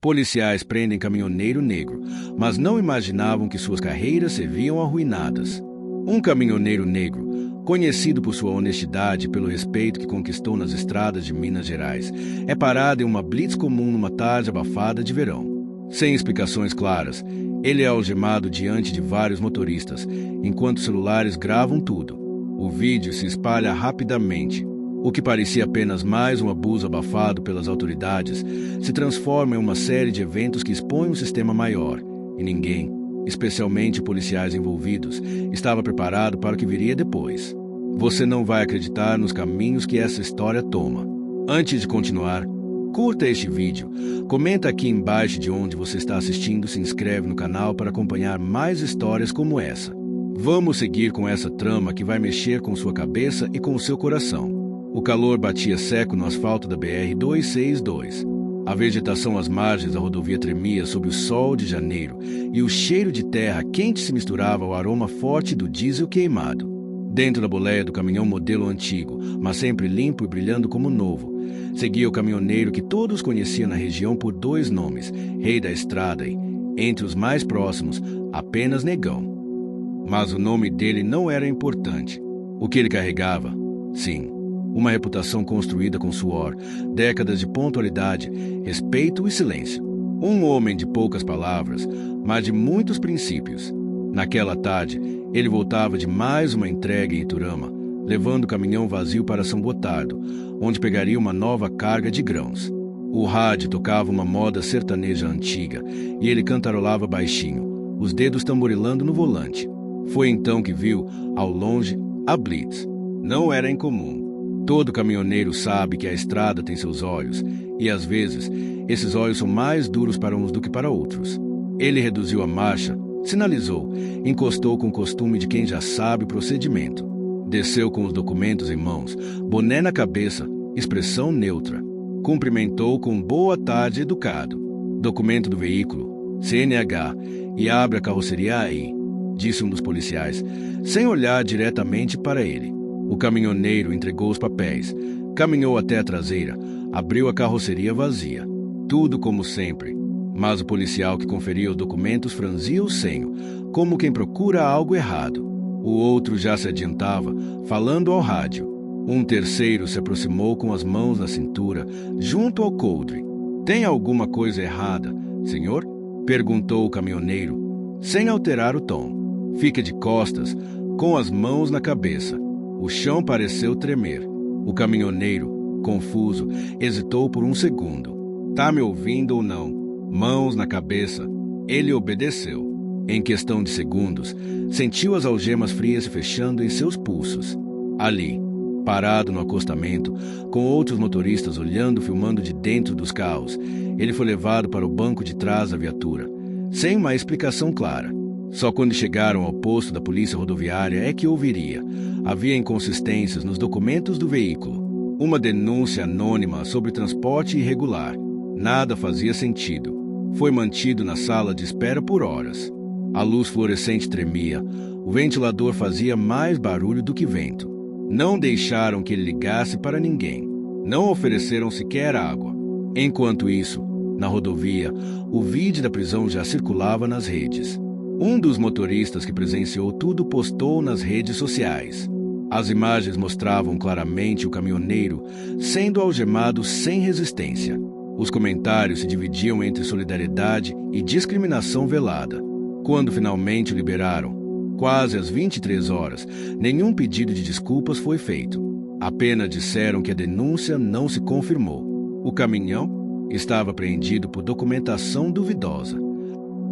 Policiais prendem caminhoneiro negro, mas não imaginavam que suas carreiras se viam arruinadas. Um caminhoneiro negro, conhecido por sua honestidade e pelo respeito que conquistou nas estradas de Minas Gerais, é parado em uma blitz comum numa tarde abafada de verão. Sem explicações claras, ele é algemado diante de vários motoristas, enquanto celulares gravam tudo. O vídeo se espalha rapidamente. O que parecia apenas mais um abuso abafado pelas autoridades se transforma em uma série de eventos que expõem um sistema maior, e ninguém, especialmente policiais envolvidos, estava preparado para o que viria depois. Você não vai acreditar nos caminhos que essa história toma. Antes de continuar, curta este vídeo, comenta aqui embaixo de onde você está assistindo, se inscreve no canal para acompanhar mais histórias como essa. Vamos seguir com essa trama que vai mexer com sua cabeça e com o seu coração. O calor batia seco no asfalto da BR-262. A vegetação às margens da rodovia tremia sob o sol de janeiro e o cheiro de terra quente se misturava ao aroma forte do diesel queimado. Dentro da boleia do caminhão modelo antigo, mas sempre limpo e brilhando como novo, seguia o caminhoneiro que todos conheciam na região por dois nomes, Rei da Estrada e, entre os mais próximos, apenas Negão. Mas o nome dele não era importante. O que ele carregava? Sim, uma reputação construída com suor, décadas de pontualidade, respeito e silêncio. Um homem de poucas palavras, mas de muitos princípios. Naquela tarde, ele voltava de mais uma entrega em Iturama, levando o caminhão vazio para São Gotardo, onde pegaria uma nova carga de grãos. O rádio tocava uma moda sertaneja antiga e ele cantarolava baixinho, os dedos tamborilando no volante. Foi então que viu, ao longe, a blitz. Não era incomum. Todo caminhoneiro sabe que a estrada tem seus olhos, e às vezes, esses olhos são mais duros para uns do que para outros. Ele reduziu a marcha, sinalizou, encostou com o costume de quem já sabe o procedimento. Desceu com os documentos em mãos, boné na cabeça, expressão neutra. Cumprimentou com boa tarde educado. Documento do veículo, CNH, e abre a carroceria aí, disse um dos policiais, sem olhar diretamente para ele. O caminhoneiro entregou os papéis, caminhou até a traseira, abriu a carroceria vazia. Tudo como sempre, mas o policial que conferia os documentos franzia o senho, como quem procura algo errado. O outro já se adiantava, falando ao rádio. Um terceiro se aproximou com as mãos na cintura, junto ao coldre. Tem alguma coisa errada, senhor? Perguntou o caminhoneiro, sem alterar o tom. Fica de costas, com as mãos na cabeça. O chão pareceu tremer. O caminhoneiro, confuso, hesitou por um segundo. Tá me ouvindo ou não? Mãos na cabeça. Ele obedeceu. Em questão de segundos, sentiu as algemas frias se fechando em seus pulsos. Ali, parado no acostamento, com outros motoristas olhando, filmando de dentro dos carros, ele foi levado para o banco de trás da viatura, sem uma explicação clara. Só quando chegaram ao posto da polícia rodoviária é que ouviria. Havia inconsistências nos documentos do veículo. Uma denúncia anônima sobre transporte irregular. Nada fazia sentido. Foi mantido na sala de espera por horas. A luz fluorescente tremia. O ventilador fazia mais barulho do que vento. Não deixaram que ele ligasse para ninguém. Não ofereceram sequer água. Enquanto isso, na rodovia, o vídeo da prisão já circulava nas redes. Um dos motoristas que presenciou tudo postou nas redes sociais. As imagens mostravam claramente o caminhoneiro sendo algemado sem resistência. Os comentários se dividiam entre solidariedade e discriminação velada. Quando finalmente o liberaram, quase às 23 horas, nenhum pedido de desculpas foi feito. Apenas disseram que a denúncia não se confirmou. O caminhão estava apreendido por documentação duvidosa.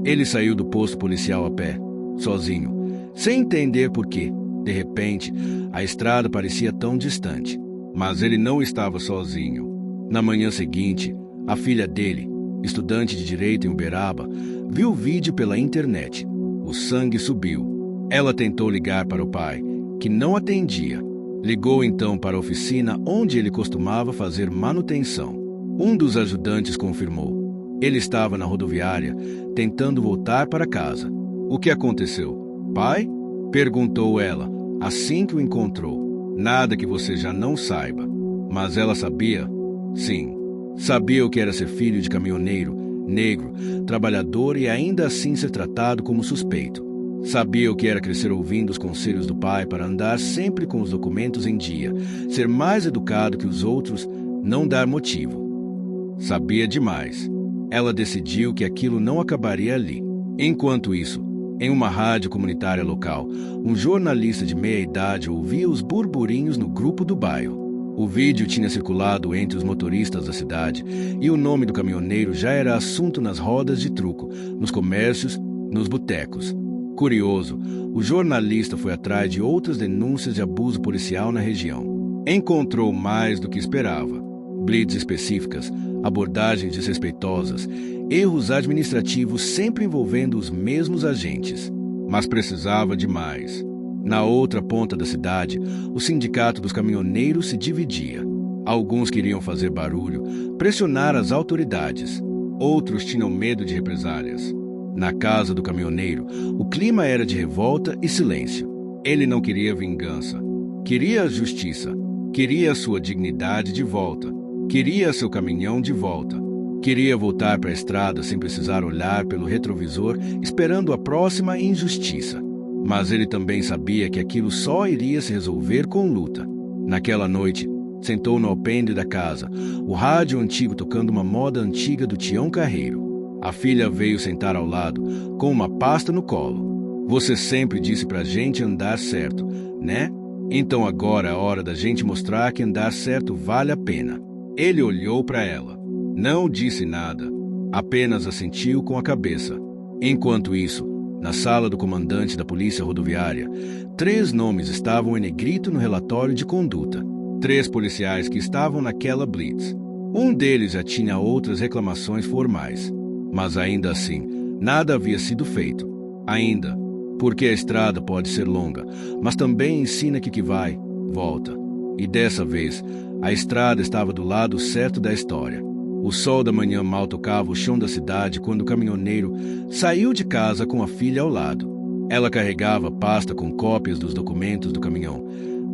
Ele saiu do posto policial a pé, sozinho, sem entender por quê. De repente, a estrada parecia tão distante. Mas ele não estava sozinho. Na manhã seguinte, a filha dele, estudante de direito em Uberaba, viu o vídeo pela internet. O sangue subiu. Ela tentou ligar para o pai, que não atendia. Ligou então para a oficina onde ele costumava fazer manutenção. Um dos ajudantes confirmou. Ele estava na rodoviária, tentando voltar para casa. O que aconteceu? Pai? Perguntou ela, assim que o encontrou. Nada que você já não saiba. Mas ela sabia? Sim. Sabia o que era ser filho de caminhoneiro, negro, trabalhador e ainda assim ser tratado como suspeito. Sabia o que era crescer ouvindo os conselhos do pai para andar sempre com os documentos em dia, ser mais educado que os outros, não dar motivo. Sabia demais. Ela decidiu que aquilo não acabaria ali. Enquanto isso, em uma rádio comunitária local, um jornalista de meia-idade ouvia os burburinhos no grupo do bairro. O vídeo tinha circulado entre os motoristas da cidade e o nome do caminhoneiro já era assunto nas rodas de truco, nos comércios, nos botecos. Curioso, o jornalista foi atrás de outras denúncias de abuso policial na região. Encontrou mais do que esperava. Blitz específicas, abordagens desrespeitosas, erros administrativos sempre envolvendo os mesmos agentes. Mas precisava de mais. Na outra ponta da cidade, o sindicato dos caminhoneiros se dividia. Alguns queriam fazer barulho, pressionar as autoridades. Outros tinham medo de represálias. Na casa do caminhoneiro, o clima era de revolta e silêncio. Ele não queria vingança. Queria a justiça. Queria a sua dignidade de volta. Queria seu caminhão de volta. Queria voltar para a estrada sem precisar olhar pelo retrovisor, esperando a próxima injustiça. Mas ele também sabia que aquilo só iria se resolver com luta. Naquela noite, sentou no alpendre da casa, o rádio antigo tocando uma moda antiga do Tião Carreiro. A filha veio sentar ao lado, com uma pasta no colo. Você sempre disse pra gente andar certo, né? Então agora é a hora da gente mostrar que andar certo vale a pena. Ele olhou para ela. Não disse nada. Apenas assentiu com a cabeça. Enquanto isso, na sala do comandante da polícia rodoviária, 3 nomes estavam em negrito no relatório de conduta. 3 policiais que estavam naquela blitz. Um deles já tinha outras reclamações formais. Mas ainda assim, nada havia sido feito. Ainda, porque a estrada pode ser longa, mas também ensina que vai, volta. E dessa vez, a estrada estava do lado certo da história. O sol da manhã mal tocava o chão da cidade quando o caminhoneiro saiu de casa com a filha ao lado. Ela carregava pasta com cópias dos documentos do caminhão,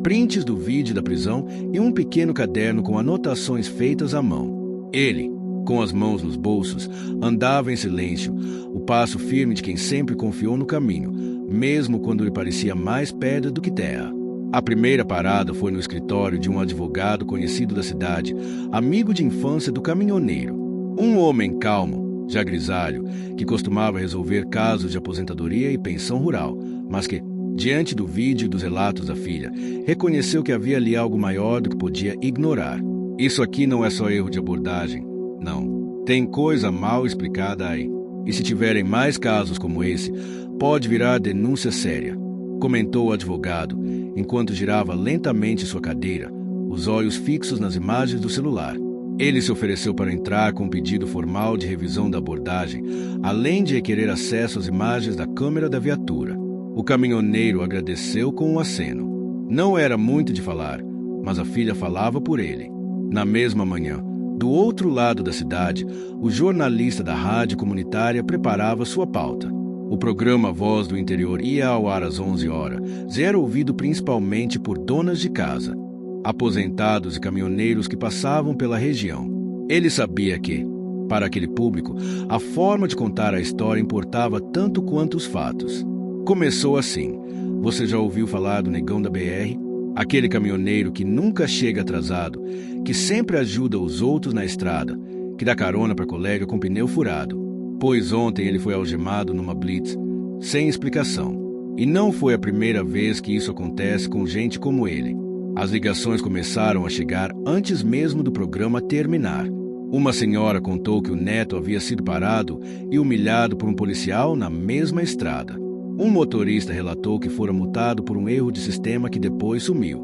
prints do vídeo da prisão e um pequeno caderno com anotações feitas à mão. Ele, com as mãos nos bolsos, andava em silêncio, o passo firme de quem sempre confiou no caminho, mesmo quando lhe parecia mais pedra do que terra. A primeira parada foi no escritório de um advogado conhecido da cidade, amigo de infância do caminhoneiro. Um homem calmo, já grisalho, que costumava resolver casos de aposentadoria e pensão rural, mas que, diante do vídeo e dos relatos da filha, reconheceu que havia ali algo maior do que podia ignorar. Isso aqui não é só erro de abordagem. Não, tem coisa mal explicada aí. E se tiverem mais casos como esse, pode virar denúncia séria, comentou o advogado, enquanto girava lentamente sua cadeira, os olhos fixos nas imagens do celular. Ele se ofereceu para entrar com um pedido formal de revisão da abordagem, além de requerer acesso às imagens da câmera da viatura. O caminhoneiro agradeceu com um aceno. Não era muito de falar, mas a filha falava por ele. Na mesma manhã, do outro lado da cidade, o jornalista da rádio comunitária preparava sua pauta. O programa Voz do Interior ia ao ar às 11 horas, era ouvido principalmente por donas de casa, aposentados e caminhoneiros que passavam pela região. Ele sabia que, para aquele público, a forma de contar a história importava tanto quanto os fatos. Começou assim. Você já ouviu falar do negão da BR? Aquele caminhoneiro que nunca chega atrasado, que sempre ajuda os outros na estrada, que dá carona para colega com pneu furado. Pois ontem ele foi algemado numa blitz, sem explicação. E não foi a primeira vez que isso acontece com gente como ele. As ligações começaram a chegar antes mesmo do programa terminar. Uma senhora contou que o neto havia sido parado e humilhado por um policial na mesma estrada. Um motorista relatou que fora multado por um erro de sistema que depois sumiu.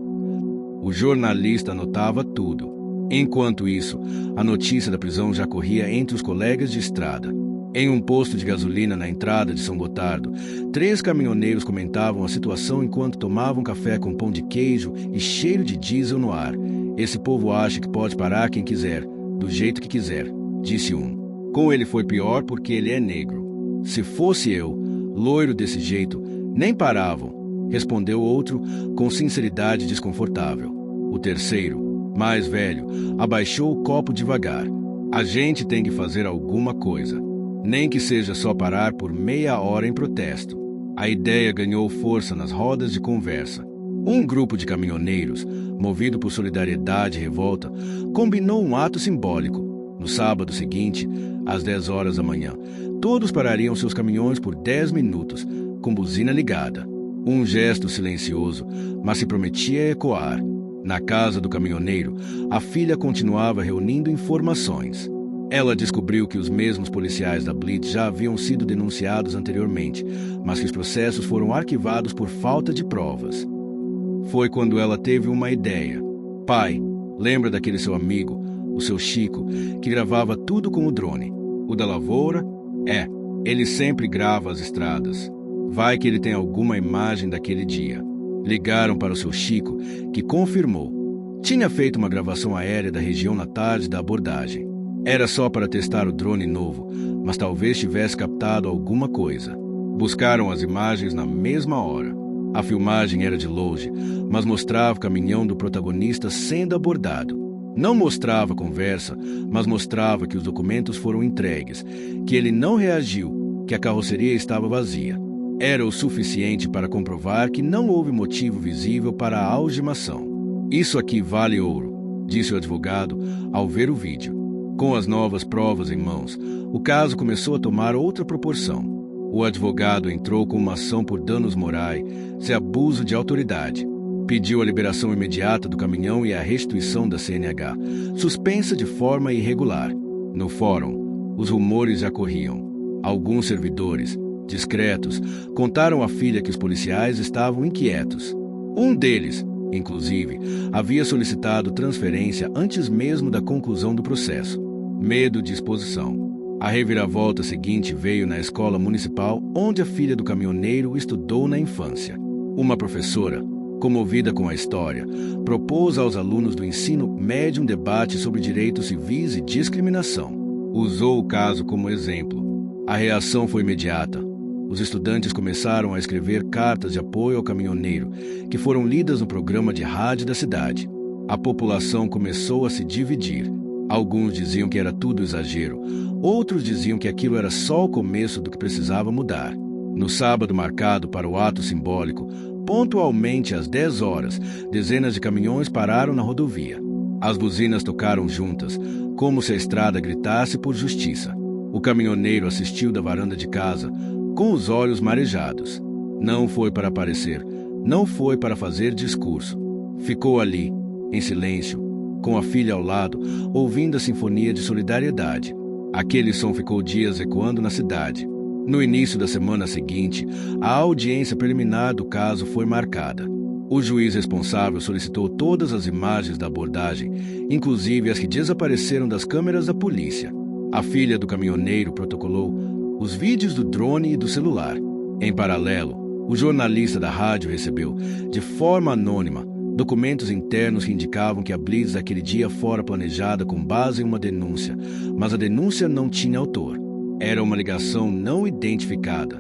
O jornalista anotava tudo. Enquanto isso, a notícia da prisão já corria entre os colegas de estrada. Em um posto de gasolina na entrada de São Gotardo, 3 caminhoneiros comentavam a situação enquanto tomavam café com pão de queijo e cheiro de diesel no ar. Esse povo acha que pode parar quem quiser, do jeito que quiser, disse um. Com ele foi pior porque ele é negro. Se fosse eu, loiro desse jeito, nem paravam, respondeu outro com sinceridade desconfortável. O terceiro, mais velho, abaixou o copo devagar. A gente tem que fazer alguma coisa, nem que seja só parar por meia hora em protesto. A ideia ganhou força nas rodas de conversa. Um grupo de caminhoneiros, movido por solidariedade e revolta, combinou um ato simbólico. No sábado seguinte, às 10 horas da manhã, todos parariam seus caminhões por 10 minutos, com buzina ligada. Um gesto silencioso, mas se prometia ecoar. Na casa do caminhoneiro, a filha continuava reunindo informações. Ela descobriu que os mesmos policiais da Blitz já haviam sido denunciados anteriormente, mas que os processos foram arquivados por falta de provas. Foi quando ela teve uma ideia. Pai, lembra daquele seu amigo, o seu Chico, que gravava tudo com o drone? O da lavoura? Ele sempre grava as estradas. Vai que ele tem alguma imagem daquele dia. Ligaram para o seu Chico, que confirmou. Tinha feito uma gravação aérea da região na tarde da abordagem. Era só para testar o drone novo, mas talvez tivesse captado alguma coisa. Buscaram as imagens na mesma hora. A filmagem era de longe, mas mostrava o caminhão do protagonista sendo abordado. Não mostrava conversa, mas mostrava que os documentos foram entregues, que ele não reagiu, que a carroceria estava vazia. Era o suficiente para comprovar que não houve motivo visível para a algemação. Isso aqui vale ouro, disse o advogado ao ver o vídeo. Com as novas provas em mãos, o caso começou a tomar outra proporção. O advogado entrou com uma ação por danos morais e abuso de autoridade. Pediu a liberação imediata do caminhão e a restituição da CNH, suspensa de forma irregular. No fórum, os rumores já corriam. Alguns servidores, discretos, contaram à filha que os policiais estavam inquietos. Um deles, inclusive, havia solicitado transferência antes mesmo da conclusão do processo. Medo de exposição. A reviravolta seguinte veio na escola municipal onde a filha do caminhoneiro estudou na infância. Uma professora, comovida com a história, propôs aos alunos do ensino médio um debate sobre direitos civis e discriminação. Usou o caso como exemplo. A reação foi imediata. Os estudantes começaram a escrever cartas de apoio ao caminhoneiro, que foram lidas no programa de rádio da cidade. A população começou a se dividir. Alguns diziam que era tudo exagero, outros diziam que aquilo era só o começo do que precisava mudar. No sábado marcado para o ato simbólico, pontualmente às 10 horas, dezenas de caminhões pararam na rodovia. As buzinas tocaram juntas, como se a estrada gritasse por justiça. O caminhoneiro assistiu da varanda de casa, com os olhos marejados. Não foi para aparecer, não foi para fazer discurso. Ficou ali, em silêncio, com a filha ao lado, ouvindo a sinfonia de solidariedade. Aquele som ficou dias ecoando na cidade. No início da semana seguinte, a audiência preliminar do caso foi marcada. O juiz responsável solicitou todas as imagens da abordagem, inclusive as que desapareceram das câmeras da polícia. A filha do caminhoneiro protocolou os vídeos do drone e do celular. Em paralelo, o jornalista da rádio recebeu, de forma anônima, documentos internos que indicavam que a Blitz daquele dia fora planejada com base em uma denúncia, mas a denúncia não tinha autor. Era uma ligação não identificada.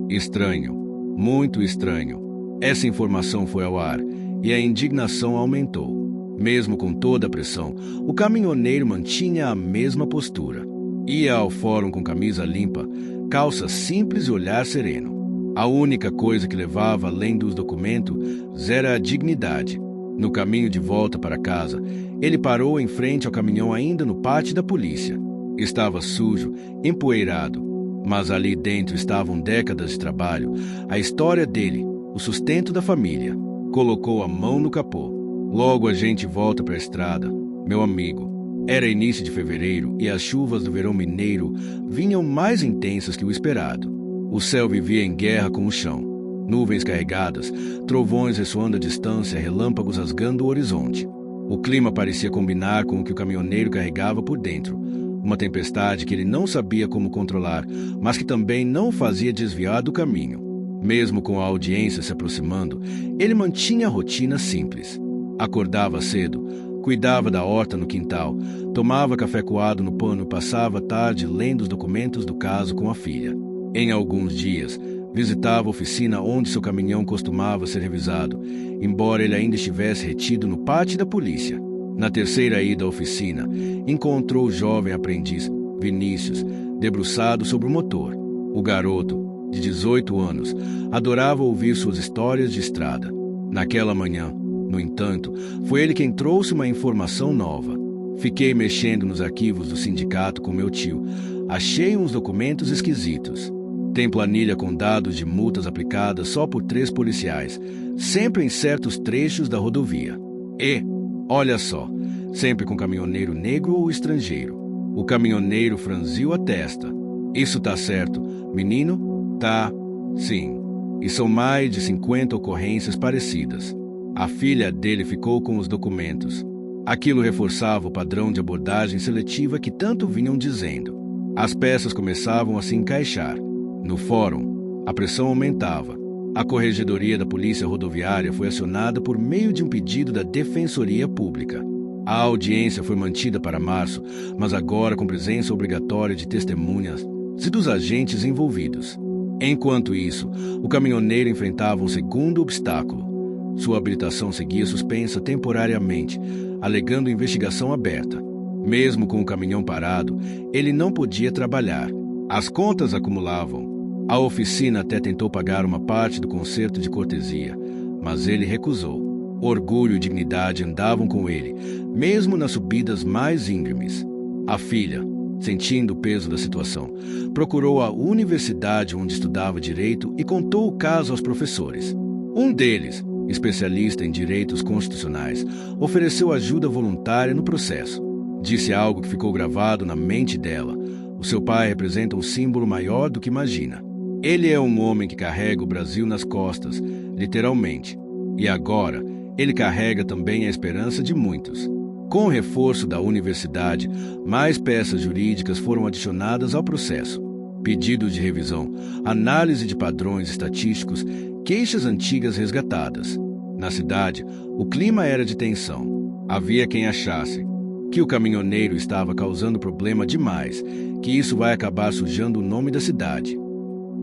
Estranho, muito estranho. Essa informação foi ao ar e a indignação aumentou. Mesmo com toda a pressão, o caminhoneiro mantinha a mesma postura. Ia ao fórum com camisa limpa, calça simples e olhar sereno. A única coisa que levava além dos documentos era a dignidade. No caminho de volta para casa, ele parou em frente ao caminhão ainda no pátio da polícia. Estava sujo, empoeirado, mas ali dentro estavam décadas de trabalho, a história dele, o sustento da família. Colocou a mão no capô. Logo a gente volta para a estrada, meu amigo. Era início de fevereiro e as chuvas do verão mineiro vinham mais intensas que o esperado. O céu vivia em guerra com o chão. Nuvens carregadas, trovões ressoando à distância, relâmpagos rasgando o horizonte. O clima parecia combinar com o que o caminhoneiro carregava por dentro. Uma tempestade que ele não sabia como controlar, mas que também não o fazia desviar do caminho. Mesmo com a audiência se aproximando, ele mantinha a rotina simples. Acordava cedo, cuidava da horta no quintal, tomava café coado no pano e passava a tarde lendo os documentos do caso com a filha. Em alguns dias, visitava a oficina onde seu caminhão costumava ser revisado, embora ele ainda estivesse retido no pátio da polícia. Na terceira ida à oficina, encontrou o jovem aprendiz, Vinícius, debruçado sobre o motor. O garoto, de 18 anos, adorava ouvir suas histórias de estrada. Naquela manhã, no entanto, foi ele quem trouxe uma informação nova. Fiquei mexendo nos arquivos do sindicato com meu tio. Achei uns documentos esquisitos. Tem planilha com dados de multas aplicadas só por 3 policiais, sempre em certos trechos da rodovia. E, olha só, sempre com caminhoneiro negro ou estrangeiro. O caminhoneiro franziu a testa. Isso tá certo, menino? Tá, sim. E são mais de 50 ocorrências parecidas. A filha dele ficou com os documentos. Aquilo reforçava o padrão de abordagem seletiva que tanto vinham dizendo. As peças começavam a se encaixar. No fórum, a pressão aumentava. A Corregedoria da Polícia Rodoviária foi acionada por meio de um pedido da Defensoria Pública. A audiência foi mantida para março, mas agora com presença obrigatória de testemunhas e dos agentes envolvidos. Enquanto isso, o caminhoneiro enfrentava um segundo obstáculo. Sua habilitação seguia suspensa temporariamente, alegando investigação aberta. Mesmo com o caminhão parado, ele não podia trabalhar. As contas acumulavam. A oficina até tentou pagar uma parte do conserto de cortesia, mas ele recusou. Orgulho e dignidade andavam com ele, mesmo nas subidas mais íngremes. A filha, sentindo o peso da situação, procurou a universidade onde estudava direito e contou o caso aos professores. Um deles, especialista em direitos constitucionais, ofereceu ajuda voluntária no processo. Disse algo que ficou gravado na mente dela. O seu pai representa um símbolo maior do que imagina. Ele é um homem que carrega o Brasil nas costas, literalmente. E agora, ele carrega também a esperança de muitos. Com o reforço da universidade, mais peças jurídicas foram adicionadas ao processo. Pedidos de revisão, análise de padrões estatísticos, queixas antigas resgatadas. Na cidade, o clima era de tensão. Havia quem achasse que o caminhoneiro estava causando problema demais, que isso vai acabar sujando o nome da cidade.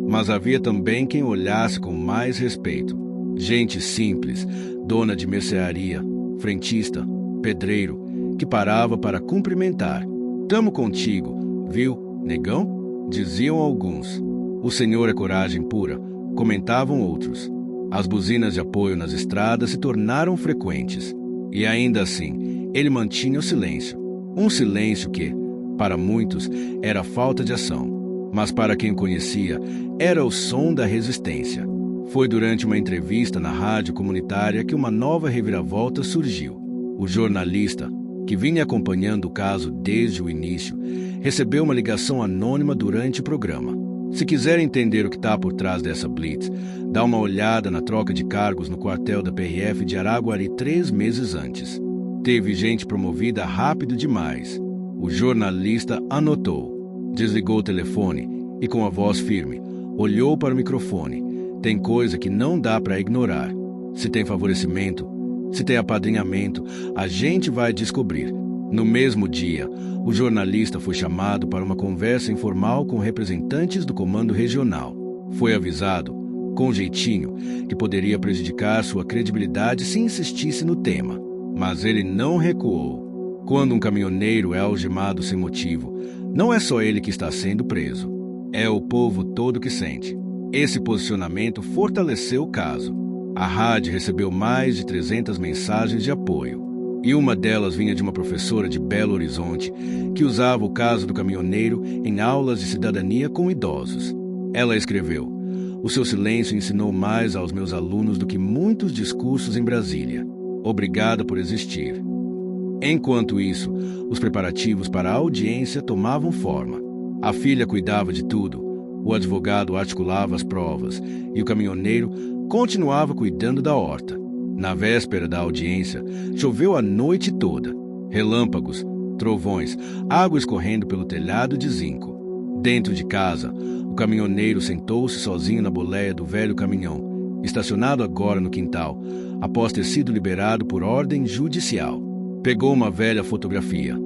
Mas havia também quem olhasse com mais respeito. Gente simples, dona de mercearia, frentista, pedreiro, que parava para cumprimentar. "Tamo contigo, viu, negão?" diziam alguns. "O senhor é coragem pura", comentavam outros. As buzinas de apoio nas estradas se tornaram frequentes. E ainda assim, ele mantinha o silêncio. Um silêncio que, para muitos, era falta de ação. Mas para quem o conhecia, era o som da resistência. Foi durante uma entrevista na rádio comunitária que uma nova reviravolta surgiu. O jornalista, que vinha acompanhando o caso desde o início, recebeu uma ligação anônima durante o programa. Se quiser entender o que está por trás dessa blitz, dá uma olhada na troca de cargos no quartel da PRF de Araguari 3 meses antes. Teve gente promovida rápido demais. O jornalista anotou. Desligou o telefone e, com a voz firme, olhou para o microfone. Tem coisa que não dá para ignorar. Se tem favorecimento, se tem apadrinhamento, a gente vai descobrir. No mesmo dia, o jornalista foi chamado para uma conversa informal com representantes do Comando Regional. Foi avisado, com jeitinho, que poderia prejudicar sua credibilidade se insistisse no tema. Mas ele não recuou. Quando um caminhoneiro é algemado sem motivo, não é só ele que está sendo preso. É o povo todo que sente. Esse posicionamento fortaleceu o caso. A rádio recebeu mais de 300 mensagens de apoio. E uma delas vinha de uma professora de Belo Horizonte que usava o caso do caminhoneiro em aulas de cidadania com idosos. Ela escreveu: "O seu silêncio ensinou mais aos meus alunos do que muitos discursos em Brasília. Obrigada por existir." Enquanto isso, os preparativos para a audiência tomavam forma. A filha cuidava de tudo, o advogado articulava as provas e o caminhoneiro continuava cuidando da horta. Na véspera da audiência, choveu a noite toda. Relâmpagos, trovões, água escorrendo pelo telhado de zinco. Dentro de casa, o caminhoneiro sentou-se sozinho na boleia do velho caminhão, estacionado agora no quintal, após ter sido liberado por ordem judicial. Pegou uma velha fotografia.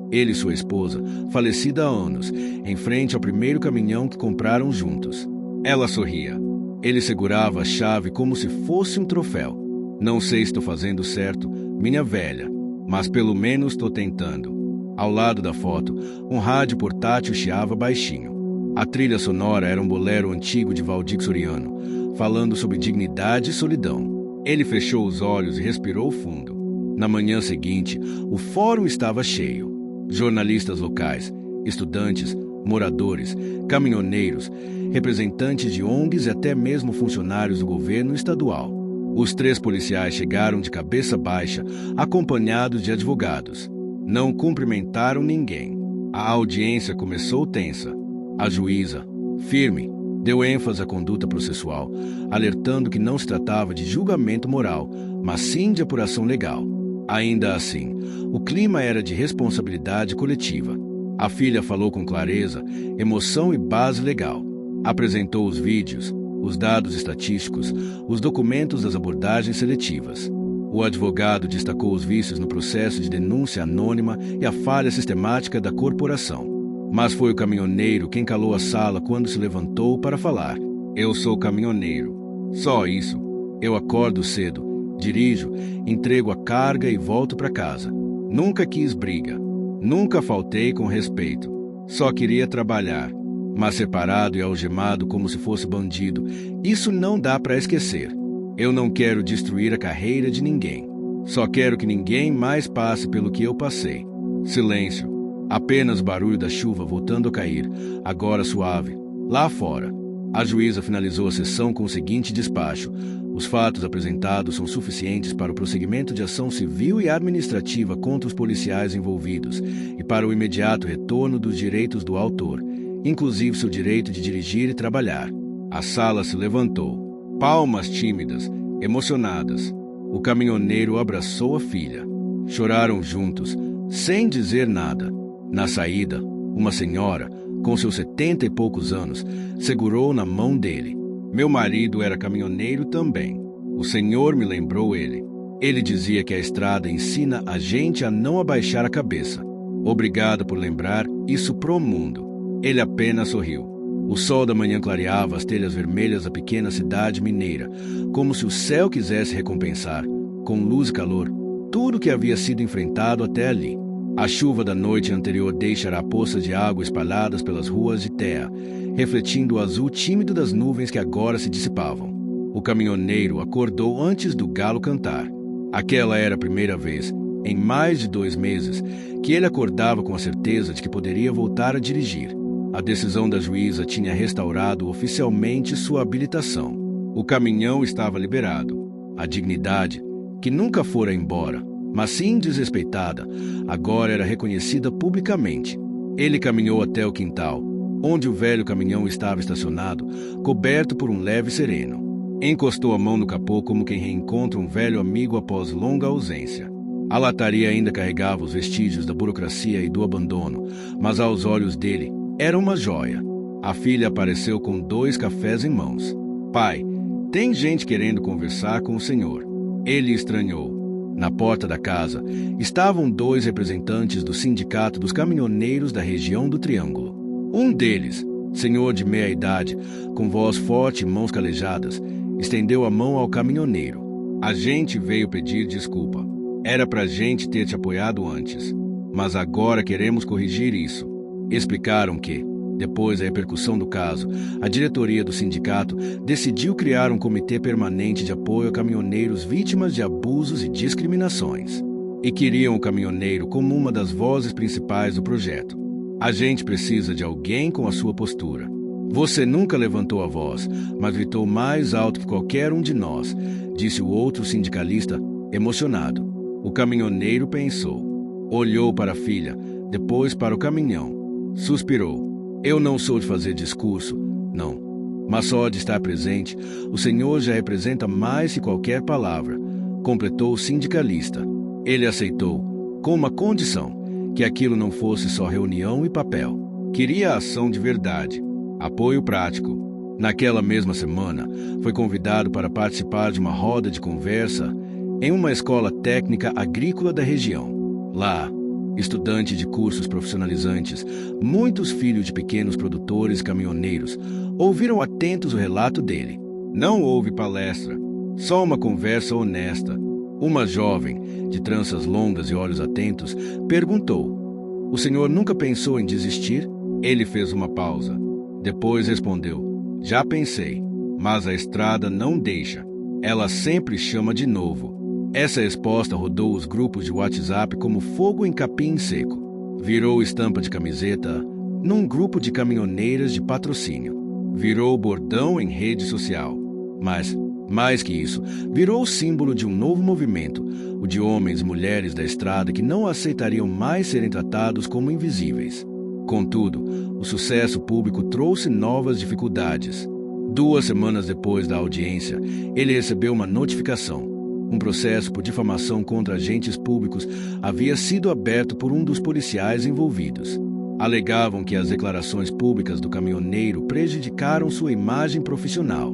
Ele e sua esposa, falecida há anos, em frente ao primeiro caminhão que compraram juntos. Ela sorria. Ele segurava a chave como se fosse um troféu. "Não sei se estou fazendo certo, minha velha." mas pelo menos estou tentando. Ao lado da foto, um rádio portátil chiava baixinho. A trilha sonora era um bolero antigo de Valdir Soriano, falando sobre dignidade e solidão. Ele fechou os olhos e respirou fundo. Na manhã seguinte, o fórum estava cheio. Jornalistas locais, estudantes, moradores, caminhoneiros, representantes de ONGs e até mesmo funcionários do governo estadual. Os 3 policiais chegaram de cabeça baixa, acompanhados de advogados. Não cumprimentaram ninguém. A audiência começou tensa. A juíza, firme, deu ênfase à conduta processual, alertando que não se tratava de julgamento moral, mas sim de apuração legal. Ainda assim, o clima era de responsabilidade coletiva. A filha falou com clareza, emoção e base legal. Apresentou os vídeos, os dados estatísticos, os documentos das abordagens seletivas. O advogado destacou os vícios no processo de denúncia anônima e a falha sistemática da corporação. Mas foi o caminhoneiro quem calou a sala quando se levantou para falar. Eu sou caminhoneiro. Só isso. Eu acordo cedo, dirijo, entrego a carga e volto para casa. Nunca quis briga. Nunca faltei com respeito. Só queria trabalhar. Mas separado e algemado como se fosse bandido, isso não dá para esquecer. Eu não quero destruir a carreira de ninguém. Só quero que ninguém mais passe pelo que eu passei. Silêncio. Apenas barulho da chuva voltando a cair, agora suave. Lá fora. A juíza finalizou a sessão com o seguinte despacho. Os fatos apresentados são suficientes para o prosseguimento de ação civil e administrativa contra os policiais envolvidos e para o imediato retorno dos direitos do autor, inclusive seu direito de dirigir e trabalhar. A sala se levantou. Palmas tímidas, emocionadas. O caminhoneiro abraçou a filha. Choraram juntos, sem dizer nada. Na saída, uma senhora, com seus 70 e poucos anos, segurou na mão dele. Meu marido era caminhoneiro também. O Senhor me lembrou ele. Ele dizia que a estrada ensina a gente a não abaixar a cabeça. Obrigado por lembrar isso pro mundo. Ele apenas sorriu. O sol da manhã clareava as telhas vermelhas da pequena cidade mineira, como se o céu quisesse recompensar, com luz e calor, tudo que havia sido enfrentado até ali. A chuva da noite anterior deixara poças de água espalhadas pelas ruas de terra, refletindo o azul tímido das nuvens que agora se dissipavam. O caminhoneiro acordou antes do galo cantar. Aquela era a primeira vez, em mais de 2 meses, que ele acordava com a certeza de que poderia voltar a dirigir. A decisão da juíza tinha restaurado oficialmente sua habilitação. O caminhão estava liberado. A dignidade, que nunca fora embora, mas sim desrespeitada, agora era reconhecida publicamente. Ele caminhou até o quintal, onde o velho caminhão estava estacionado, coberto por um leve sereno. Encostou a mão no capô como quem reencontra um velho amigo após longa ausência. A lataria ainda carregava os vestígios da burocracia e do abandono, mas aos olhos dele, era uma joia. A filha apareceu com 2 cafés em mãos. Pai, tem gente querendo conversar com o senhor. Ele estranhou. Na porta da casa, estavam 2 representantes do Sindicato dos Caminhoneiros da região do Triângulo. Um deles, senhor de meia idade, com voz forte e mãos calejadas, estendeu a mão ao caminhoneiro. A gente veio pedir desculpa. Era pra gente ter te apoiado antes, mas agora queremos corrigir isso. Explicaram que, depois da repercussão do caso, a diretoria do sindicato decidiu criar um comitê permanente de apoio a caminhoneiros vítimas de abusos e discriminações. E queriam o caminhoneiro como uma das vozes principais do projeto. A gente precisa de alguém com a sua postura. Você nunca levantou a voz, mas gritou mais alto que qualquer um de nós, disse o outro sindicalista, emocionado. O caminhoneiro pensou. Olhou para a filha, depois para o caminhão. Suspirou. Eu não sou de fazer discurso, não. Mas só de estar presente, o Senhor já representa mais que qualquer palavra, completou o sindicalista. Ele aceitou, com uma condição, que aquilo não fosse só reunião e papel. Queria ação de verdade, apoio prático. Naquela mesma semana, foi convidado para participar de uma roda de conversa em uma escola técnica agrícola da região. Lá, estudante de cursos profissionalizantes, muitos filhos de pequenos produtores e caminhoneiros, ouviram atentos o relato dele. Não houve palestra, só uma conversa honesta. Uma jovem, de tranças longas e olhos atentos, perguntou: "O senhor nunca pensou em desistir?" Ele fez uma pausa. Depois respondeu: "Já pensei, mas a estrada não deixa. Ela sempre chama de novo." Essa resposta rodou os grupos de WhatsApp como fogo em capim seco. Virou estampa de camiseta num grupo de caminhoneiras de patrocínio. Virou bordão em rede social. Mas, mais que isso, virou símbolo de um novo movimento, o de homens e mulheres da estrada que não aceitariam mais serem tratados como invisíveis. Contudo, o sucesso público trouxe novas dificuldades. 2 semanas depois da audiência, ele recebeu uma notificação. Um processo por difamação contra agentes públicos havia sido aberto por um dos policiais envolvidos. Alegavam que as declarações públicas do caminhoneiro prejudicaram sua imagem profissional.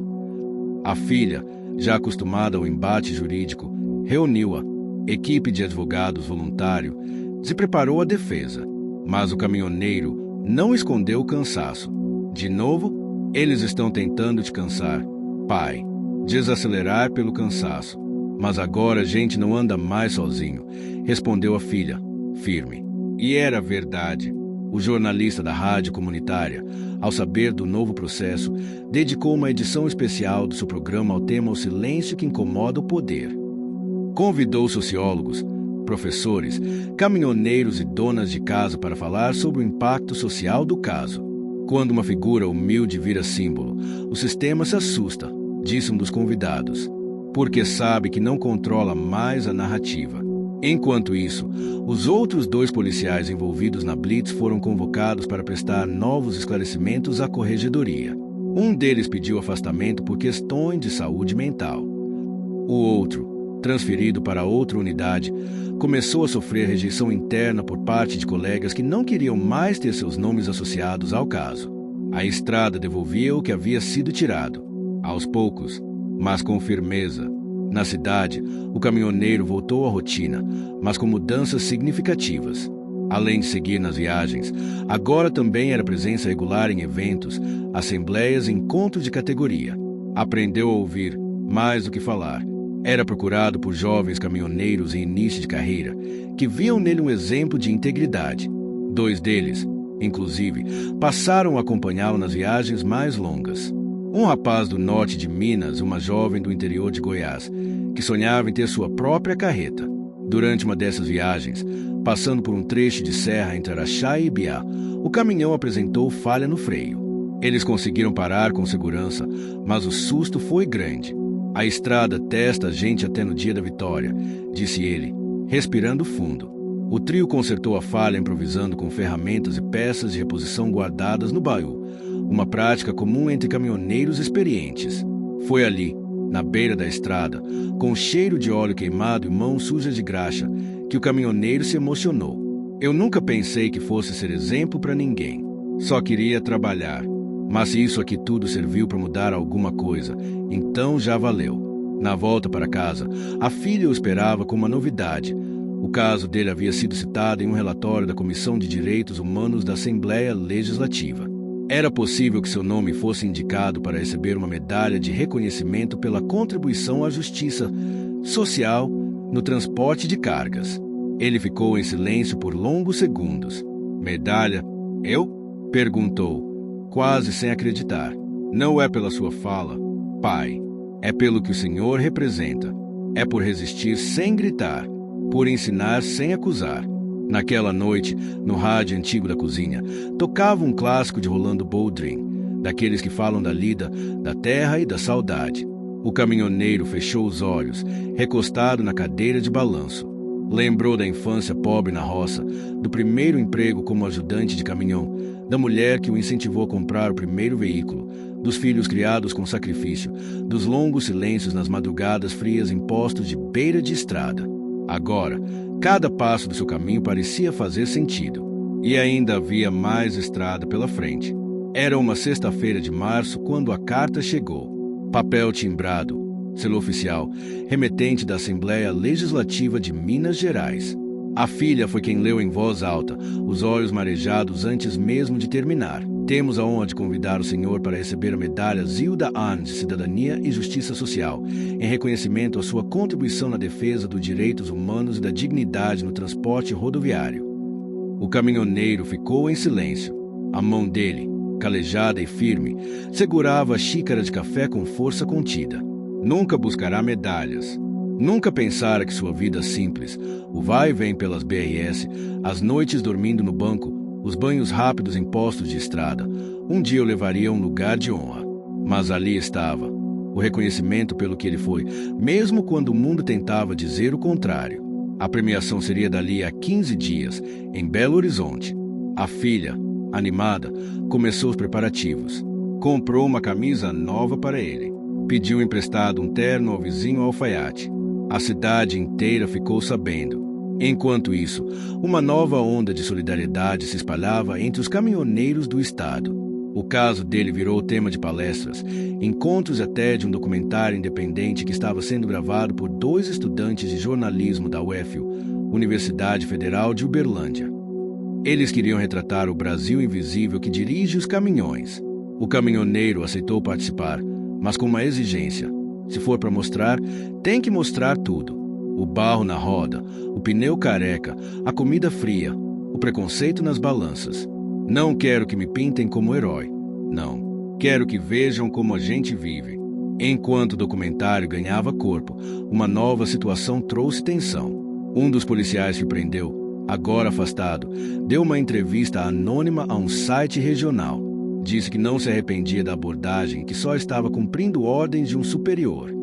A filha, já acostumada ao embate jurídico, reuniu-a. Equipe de advogados voluntário se preparou à defesa, mas o caminhoneiro não escondeu o cansaço. "De novo, eles estão tentando te cansar, pai. Desacelerar pelo cansaço. Mas agora a gente não anda mais sozinho", respondeu a filha, firme. E era verdade. O jornalista da rádio comunitária, ao saber do novo processo, dedicou uma edição especial do seu programa ao tema "O silêncio que incomoda o poder". Convidou sociólogos, professores, caminhoneiros e donas de casa para falar sobre o impacto social do caso. "Quando uma figura humilde vira símbolo, o sistema se assusta", disse um dos convidados, "porque sabe que não controla mais a narrativa." Enquanto isso, os outros 2 policiais envolvidos na blitz foram convocados para prestar novos esclarecimentos à corregedoria. Um deles pediu afastamento por questões de saúde mental. O outro, transferido para outra unidade, começou a sofrer rejeição interna por parte de colegas que não queriam mais ter seus nomes associados ao caso. A estrada devolvia o que havia sido tirado, aos poucos, mas com firmeza. Na cidade, o caminhoneiro voltou à rotina, mas com mudanças significativas. Além de seguir nas viagens, agora também era presença regular em eventos, assembleias e encontros de categoria. Aprendeu a ouvir, mais do que falar. Era procurado por jovens caminhoneiros em início de carreira, que viam nele um exemplo de integridade. 2 deles, inclusive, passaram a acompanhá-lo nas viagens mais longas. Um rapaz do norte de Minas e uma jovem do interior de Goiás, que sonhava em ter sua própria carreta. Durante uma dessas viagens, passando por um trecho de serra entre Araxá e Ibiá, o caminhão apresentou falha no freio. Eles conseguiram parar com segurança, mas o susto foi grande. "A estrada testa a gente até no dia da vitória", disse ele, respirando fundo. O trio consertou a falha improvisando com ferramentas e peças de reposição guardadas no baú, uma prática comum entre caminhoneiros experientes. Foi ali, na beira da estrada, com cheiro de óleo queimado e mãos sujas de graxa, que o caminhoneiro se emocionou. "Eu nunca pensei que fosse ser exemplo para ninguém. Só queria trabalhar. Mas se isso aqui tudo serviu para mudar alguma coisa, então já valeu." Na volta para casa, a filha o esperava com uma novidade. O caso dele havia sido citado em um relatório da Comissão de Direitos Humanos da Assembleia Legislativa. Era possível que seu nome fosse indicado para receber uma medalha de reconhecimento pela contribuição à justiça social no transporte de cargas. Ele ficou em silêncio por longos segundos. "Medalha? Eu?" perguntou, quase sem acreditar. "Não é pela sua fala, pai. É pelo que o senhor representa. É por resistir sem gritar, por ensinar sem acusar." Naquela noite, no rádio antigo da cozinha, tocava um clássico de Rolando Boldrin, daqueles que falam da lida, da terra e da saudade. O caminhoneiro fechou os olhos, recostado na cadeira de balanço. Lembrou da infância pobre na roça, do primeiro emprego como ajudante de caminhão, da mulher que o incentivou a comprar o primeiro veículo, dos filhos criados com sacrifício, dos longos silêncios nas madrugadas frias em postos de beira de estrada. Agora, cada passo do seu caminho parecia fazer sentido. E ainda havia mais estrada pela frente. Era uma sexta-feira de março quando a carta chegou. Papel timbrado, selo oficial, remetente da Assembleia Legislativa de Minas Gerais. A filha foi quem leu em voz alta, os olhos marejados antes mesmo de terminar. Temos a honra de convidar o senhor para receber a medalha Zilda Arns de Cidadania e Justiça Social, em reconhecimento à sua contribuição na defesa dos direitos humanos e da dignidade no transporte rodoviário. O caminhoneiro ficou em silêncio. A mão dele, calejada e firme, segurava a xícara de café com força contida. Nunca buscará medalhas. Nunca pensara que sua vida simples, o vai e vem pelas BRS, as noites dormindo no banco, os banhos rápidos em postos de estrada, um dia o levaria a um lugar de honra. Mas ali estava, o reconhecimento pelo que ele foi, mesmo quando o mundo tentava dizer o contrário. A premiação seria dali a 15 dias, em Belo Horizonte. A filha, animada, começou os preparativos. Comprou uma camisa nova para ele. Pediu emprestado um terno ao vizinho alfaiate. A cidade inteira ficou sabendo. Enquanto isso, uma nova onda de solidariedade se espalhava entre os caminhoneiros do estado. O caso dele virou tema de palestras, encontros e até de um documentário independente que estava sendo gravado por 2 estudantes de jornalismo da UFU, Universidade Federal de Uberlândia. Eles queriam retratar o Brasil invisível que dirige os caminhões. O caminhoneiro aceitou participar, mas com uma exigência. Se for para mostrar, tem que mostrar tudo. O barro na roda, o pneu careca, a comida fria, o preconceito nas balanças. Não quero que me pintem como herói. Não. Quero que vejam como a gente vive. Enquanto o documentário ganhava corpo, uma nova situação trouxe tensão. Um dos policiais que prendeu, agora afastado, deu uma entrevista anônima a um site regional. Disse que não se arrependia da abordagem e que só estava cumprindo ordens de um superior.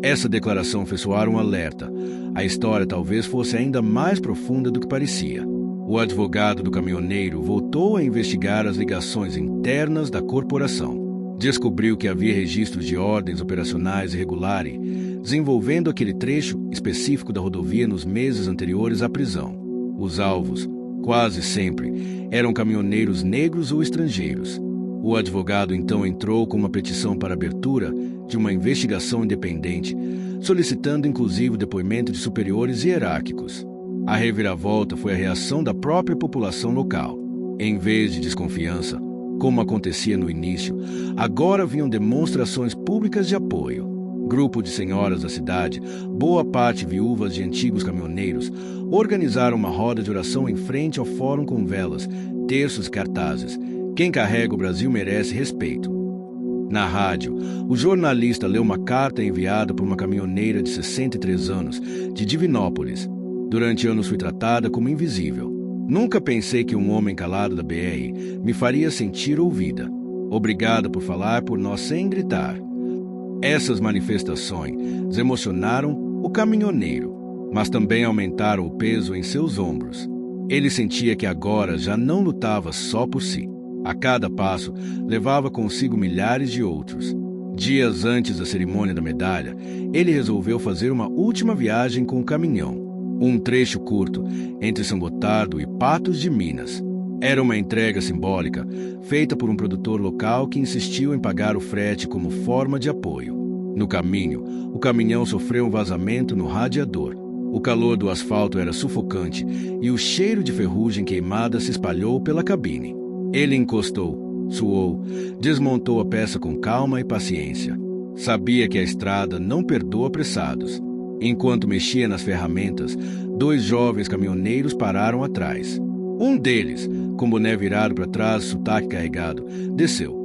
Essa declaração fez soar um alerta. A história talvez fosse ainda mais profunda do que parecia. O advogado do caminhoneiro voltou a investigar as ligações internas da corporação. Descobriu que havia registros de ordens operacionais irregulares, desenvolvendo aquele trecho específico da rodovia nos meses anteriores à prisão. Os alvos, quase sempre, eram caminhoneiros negros ou estrangeiros. O advogado então entrou com uma petição para abertura de uma investigação independente, solicitando inclusive o depoimento de superiores hierárquicos. A reviravolta foi a reação da própria população local. Em vez de desconfiança, como acontecia no início, agora vinham demonstrações públicas de apoio. Grupo de senhoras da cidade, boa parte viúvas de antigos caminhoneiros, organizaram uma roda de oração em frente ao fórum com velas, terços e cartazes. Quem carrega o Brasil merece respeito. Na rádio, o jornalista leu uma carta enviada por uma caminhoneira de 63 anos, de Divinópolis. Durante anos fui tratada como invisível. Nunca pensei que um homem calado da BR me faria sentir ouvida. Obrigada por falar por nós sem gritar. Essas manifestações emocionaram o caminhoneiro, mas também aumentaram o peso em seus ombros. Ele sentia que agora já não lutava só por si. A cada passo, levava consigo milhares de outros. Dias antes da cerimônia da medalha, ele resolveu fazer uma última viagem com o caminhão. Um trecho curto, entre São Gotardo e Patos de Minas. Era uma entrega simbólica, feita por um produtor local que insistiu em pagar o frete como forma de apoio. No caminho, o caminhão sofreu um vazamento no radiador. O calor do asfalto era sufocante e o cheiro de ferrugem queimada se espalhou pela cabine. Ele encostou, suou, desmontou a peça com calma e paciência. Sabia que a estrada não perdoa apressados. Enquanto mexia nas ferramentas, 2 jovens caminhoneiros pararam atrás. Um deles, com boné virado para trás, sotaque carregado, desceu.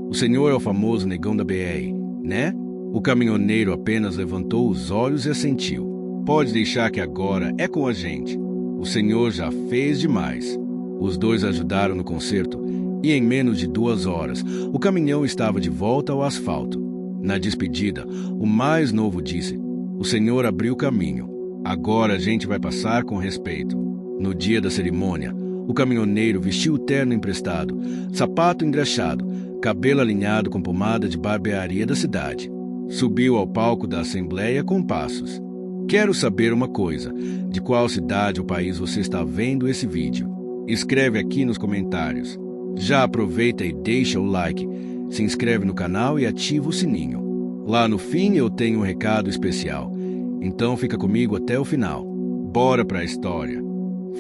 O senhor é o famoso negão da BR, né? O caminhoneiro apenas levantou os olhos e assentiu. Pode deixar que agora é com a gente. O senhor já fez demais. Os 2 ajudaram no conserto e em menos de 2 horas o caminhão estava de volta ao asfalto. Na despedida, o mais novo disse: "O senhor abriu caminho. Agora a gente vai passar com respeito." No dia da cerimônia, o caminhoneiro vestiu o terno emprestado, sapato engraxado, cabelo alinhado com pomada de barbearia da cidade. Subiu ao palco da Assembleia com passos. Quero saber uma coisa: de qual cidade ou país você está vendo esse vídeo? Escreve aqui nos comentários. Já aproveita e deixa o like, se inscreve no canal e ativa o sininho. Lá no fim eu tenho um recado especial, então fica comigo até o final. Bora pra história.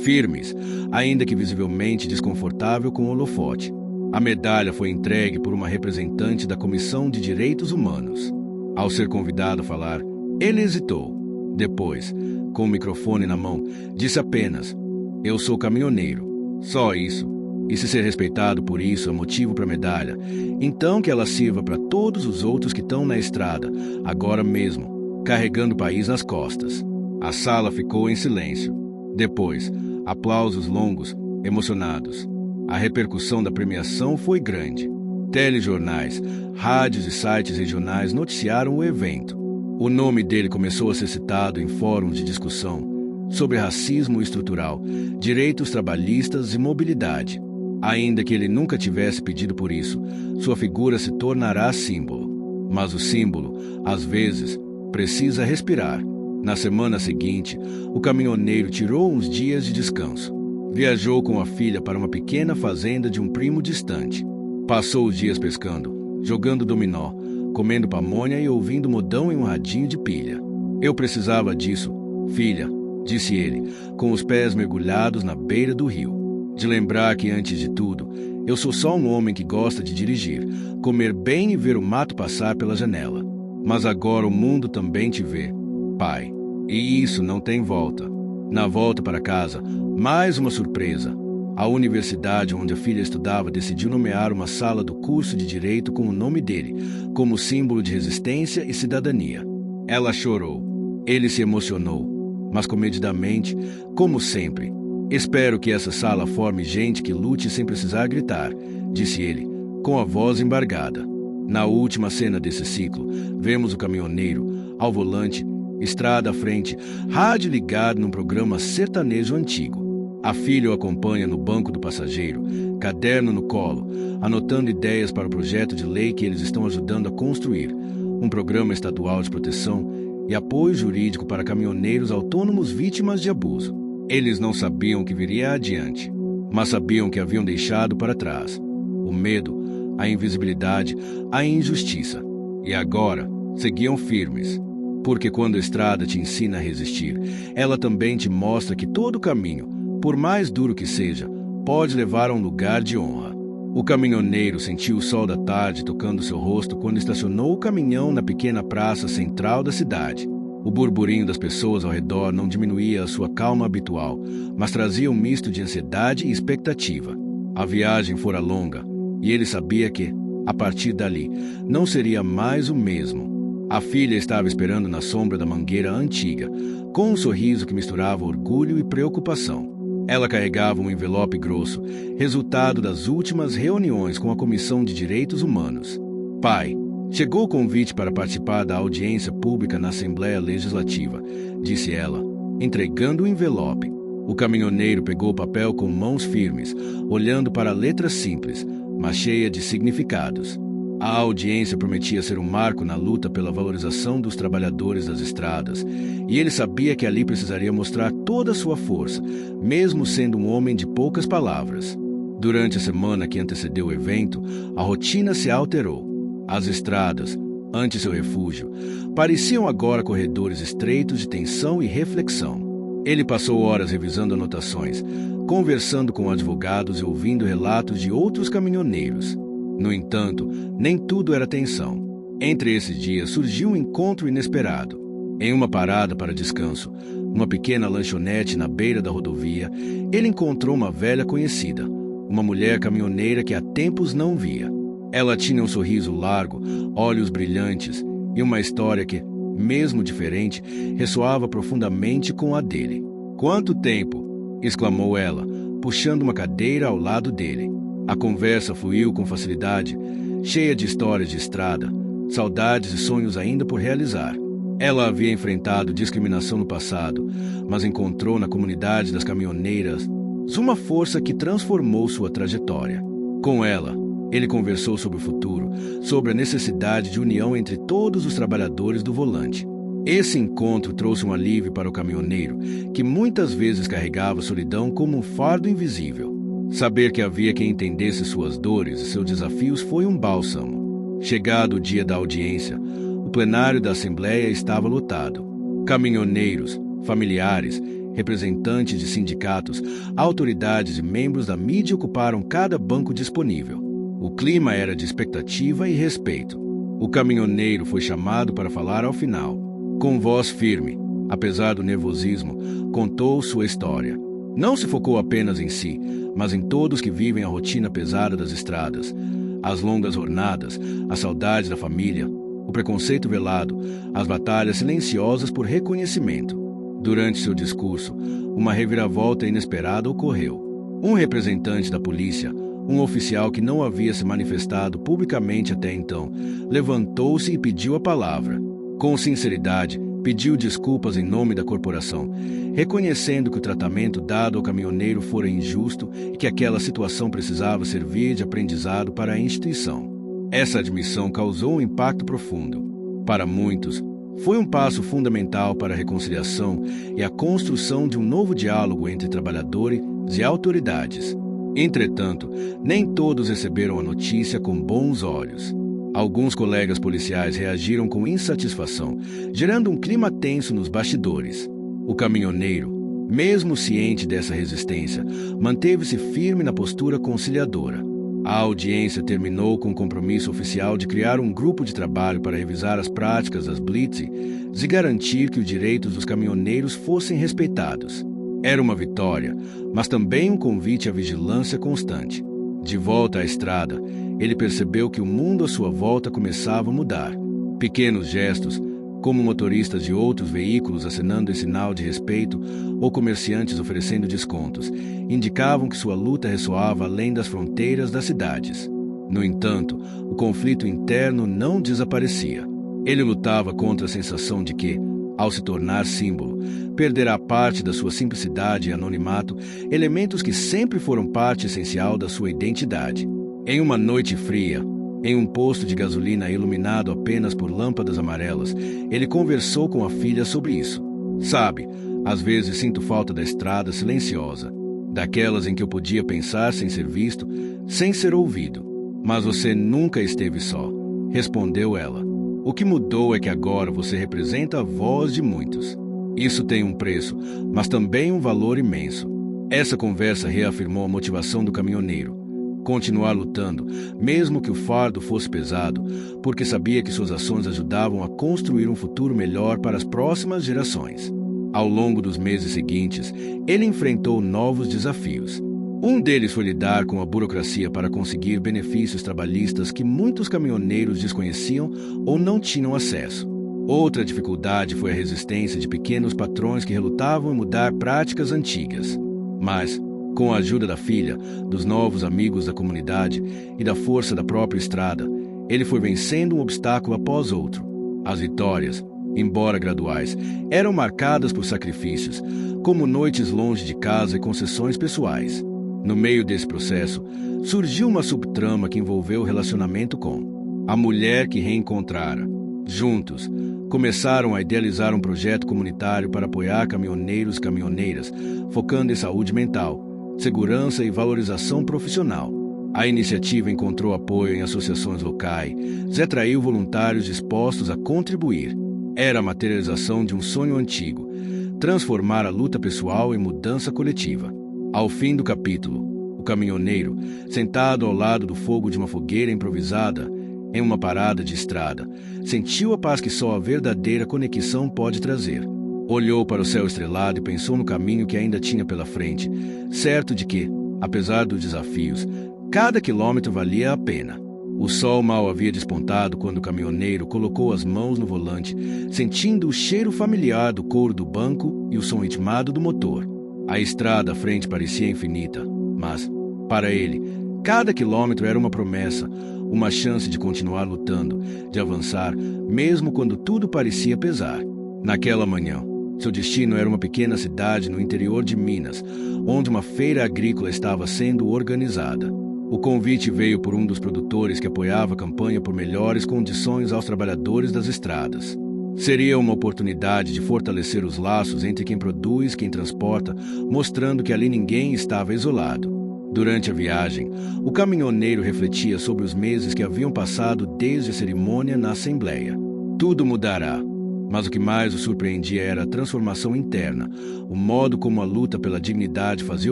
Firmes, ainda que visivelmente desconfortável com o holofote. A medalha foi entregue por uma representante da Comissão de Direitos Humanos. Ao ser convidado a falar, ele hesitou. Depois, com o microfone na mão, disse apenas: "Eu sou caminhoneiro." Só isso. E se ser respeitado por isso é motivo para a medalha, então que ela sirva para todos os outros que estão na estrada, agora mesmo, carregando o país nas costas. A sala ficou em silêncio. Depois, aplausos longos, emocionados. A repercussão da premiação foi grande. Telejornais, rádios e sites regionais noticiaram o evento. O nome dele começou a ser citado em fóruns de discussão sobre racismo estrutural, direitos trabalhistas e mobilidade. Ainda que ele nunca tivesse pedido por isso, sua figura se tornará símbolo. Mas o símbolo, às vezes, precisa respirar. Na semana seguinte, o caminhoneiro tirou uns dias de descanso. Viajou com a filha para uma pequena fazenda de um primo distante. Passou os dias pescando, jogando dominó, comendo pamonha e ouvindo modão em um radinho de pilha. "Eu precisava disso, filha", disse ele, com os pés mergulhados na beira do rio. "De lembrar que, antes de tudo, eu sou só um homem que gosta de dirigir, comer bem e ver o mato passar pela janela. Mas agora o mundo também te vê, pai. E isso não tem volta." Na volta para casa, mais uma surpresa. A universidade onde a filha estudava decidiu nomear uma sala do curso de Direito com o nome dele, como símbolo de resistência e cidadania. Ela chorou. Ele se emocionou, mas comedidamente, como sempre. "Espero que essa sala forme gente que lute sem precisar gritar", disse ele, com a voz embargada. Na última cena desse ciclo, vemos o caminhoneiro, ao volante, estrada à frente, rádio ligado num programa sertanejo antigo. A filha o acompanha no banco do passageiro, caderno no colo, anotando ideias para o projeto de lei que eles estão ajudando a construir, um programa estadual de proteção e apoio jurídico para caminhoneiros autônomos vítimas de abuso. Eles não sabiam o que viria adiante, mas sabiam que haviam deixado para trás o medo, a invisibilidade, a injustiça. E agora seguiam firmes. Porque quando a estrada te ensina a resistir, ela também te mostra que todo caminho, por mais duro que seja, pode levar a um lugar de honra. O caminhoneiro sentiu o sol da tarde tocando seu rosto quando estacionou o caminhão na pequena praça central da cidade. O burburinho das pessoas ao redor não diminuía a sua calma habitual, mas trazia um misto de ansiedade e expectativa. A viagem fora longa, e ele sabia que, a partir dali, não seria mais o mesmo. A filha estava esperando na sombra da mangueira antiga, com um sorriso que misturava orgulho e preocupação. Ela carregava um envelope grosso, resultado das últimas reuniões com a Comissão de Direitos Humanos. "Pai, chegou o convite para participar da audiência pública na Assembleia Legislativa", disse ela, entregando o envelope. O caminhoneiro pegou o papel com mãos firmes, olhando para a letra simples, mas cheia de significados. A audiência prometia ser um marco na luta pela valorização dos trabalhadores das estradas, e ele sabia que ali precisaria mostrar toda a sua força, mesmo sendo um homem de poucas palavras. Durante a semana que antecedeu o evento, a rotina se alterou. As estradas, antes seu refúgio, pareciam agora corredores estreitos de tensão e reflexão. Ele passou horas revisando anotações, conversando com advogados e ouvindo relatos de outros caminhoneiros. No entanto, nem tudo era tensão. Entre esses dias surgiu um encontro inesperado. Em uma parada para descanso, numa pequena lanchonete na beira da rodovia, ele encontrou uma velha conhecida, uma mulher caminhoneira que há tempos não via. Ela tinha um sorriso largo, olhos brilhantes e uma história que, mesmo diferente, ressoava profundamente com a dele. "Quanto tempo!", exclamou ela, puxando uma cadeira ao lado dele. A conversa fluiu com facilidade, cheia de histórias de estrada, saudades e sonhos ainda por realizar. Ela havia enfrentado discriminação no passado, mas encontrou na comunidade das caminhoneiras uma força que transformou sua trajetória. Com ela, ele conversou sobre o futuro, sobre a necessidade de união entre todos os trabalhadores do volante. Esse encontro trouxe um alívio para o caminhoneiro, que muitas vezes carregava a solidão como um fardo invisível. Saber que havia quem entendesse suas dores e seus desafios foi um bálsamo. Chegado o dia da audiência, o plenário da Assembleia estava lotado. Caminhoneiros, familiares, representantes de sindicatos, autoridades e membros da mídia ocuparam cada banco disponível. O clima era de expectativa e respeito. O caminhoneiro foi chamado para falar ao final. Com voz firme, apesar do nervosismo, contou sua história. Não se focou apenas em si, mas em todos que vivem a rotina pesada das estradas, as longas jornadas, a saudade da família, o preconceito velado, as batalhas silenciosas por reconhecimento. Durante seu discurso, uma reviravolta inesperada ocorreu. Um representante da polícia, um oficial que não havia se manifestado publicamente até então, levantou-se e pediu a palavra. Com sinceridade, pediu desculpas em nome da corporação, reconhecendo que o tratamento dado ao caminhoneiro fora injusto e que aquela situação precisava servir de aprendizado para a instituição. Essa admissão causou um impacto profundo. Para muitos, foi um passo fundamental para a reconciliação e a construção de um novo diálogo entre trabalhadores e autoridades. Entretanto, nem todos receberam a notícia com bons olhos. Alguns colegas policiais reagiram com insatisfação, gerando um clima tenso nos bastidores. O caminhoneiro, mesmo ciente dessa resistência, manteve-se firme na postura conciliadora. A audiência terminou com o compromisso oficial de criar um grupo de trabalho para revisar as práticas das blitz e garantir que os direitos dos caminhoneiros fossem respeitados. Era uma vitória, mas também um convite à vigilância constante. De volta à estrada, ele percebeu que o mundo à sua volta começava a mudar. Pequenos gestos, como motoristas de outros veículos acenando em sinal de respeito ou comerciantes oferecendo descontos, indicavam que sua luta ressoava além das fronteiras das cidades. No entanto, o conflito interno não desaparecia. Ele lutava contra a sensação de que, ao se tornar símbolo, perderá parte da sua simplicidade e anonimato, elementos que sempre foram parte essencial da sua identidade. Em uma noite fria, em um posto de gasolina iluminado apenas por lâmpadas amarelas, ele conversou com a filha sobre isso. Sabe, às vezes sinto falta da estrada silenciosa, daquelas em que eu podia pensar sem ser visto, sem ser ouvido. Mas você nunca esteve só, respondeu ela. O que mudou é que agora você representa a voz de muitos. Isso tem um preço, mas também um valor imenso. Essa conversa reafirmou a motivação do caminhoneiro. Continuar lutando, mesmo que o fardo fosse pesado, porque sabia que suas ações ajudavam a construir um futuro melhor para as próximas gerações. Ao longo dos meses seguintes, ele enfrentou novos desafios. Um deles foi lidar com a burocracia para conseguir benefícios trabalhistas que muitos caminhoneiros desconheciam ou não tinham acesso. Outra dificuldade foi a resistência de pequenos patrões que relutavam em mudar práticas antigas. Mas, com a ajuda da filha, dos novos amigos da comunidade e da força da própria estrada, ele foi vencendo um obstáculo após outro. As vitórias, embora graduais, eram marcadas por sacrifícios, como noites longe de casa e concessões pessoais. No meio desse processo, surgiu uma subtrama que envolveu o relacionamento com a mulher que reencontrara. Juntos, começaram a idealizar um projeto comunitário para apoiar caminhoneiros e caminhoneiras, focando em saúde mental, segurança e valorização profissional. A iniciativa encontrou apoio em associações locais e atraiu voluntários dispostos a contribuir. Era a materialização de um sonho antigo, transformar a luta pessoal em mudança coletiva. Ao fim do capítulo, o caminhoneiro, sentado ao lado do fogo de uma fogueira improvisada, em uma parada de estrada, sentiu a paz que só a verdadeira conexão pode trazer. Olhou para o céu estrelado e pensou no caminho que ainda tinha pela frente, certo de que, apesar dos desafios, cada quilômetro valia a pena. O sol mal havia despontado quando o caminhoneiro colocou as mãos no volante, sentindo o cheiro familiar do couro do banco e o som ritmado do motor. A estrada à frente parecia infinita, mas, para ele, cada quilômetro era uma promessa, uma chance de continuar lutando, de avançar, mesmo quando tudo parecia pesar. Naquela manhã, seu destino era uma pequena cidade no interior de Minas, onde uma feira agrícola estava sendo organizada. O convite veio por um dos produtores que apoiava a campanha por melhores condições aos trabalhadores das estradas. Seria uma oportunidade de fortalecer os laços entre quem produz e quem transporta, mostrando que ali ninguém estava isolado. Durante a viagem, o caminhoneiro refletia sobre os meses que haviam passado desde a cerimônia na Assembleia. Tudo mudará, mas o que mais o surpreendia era a transformação interna, o modo como a luta pela dignidade fazia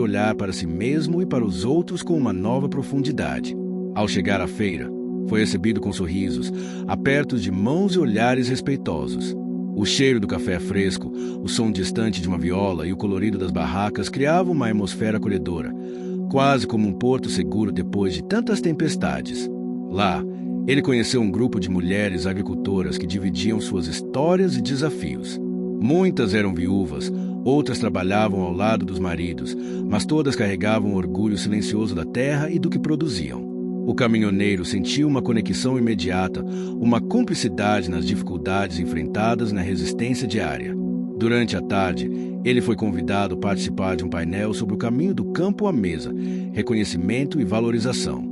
olhar para si mesmo e para os outros com uma nova profundidade. Ao chegar à feira, foi recebido com sorrisos, apertos de mãos e olhares respeitosos. O cheiro do café fresco, o som distante de uma viola e o colorido das barracas criavam uma atmosfera acolhedora, quase como um porto seguro depois de tantas tempestades. Lá, ele conheceu um grupo de mulheres agricultoras que dividiam suas histórias e desafios. Muitas eram viúvas, outras trabalhavam ao lado dos maridos, mas todas carregavam o orgulho silencioso da terra e do que produziam. O caminhoneiro sentiu uma conexão imediata, uma cumplicidade nas dificuldades enfrentadas na resistência diária. Durante a tarde, ele foi convidado a participar de um painel sobre o caminho do campo à mesa, reconhecimento e valorização.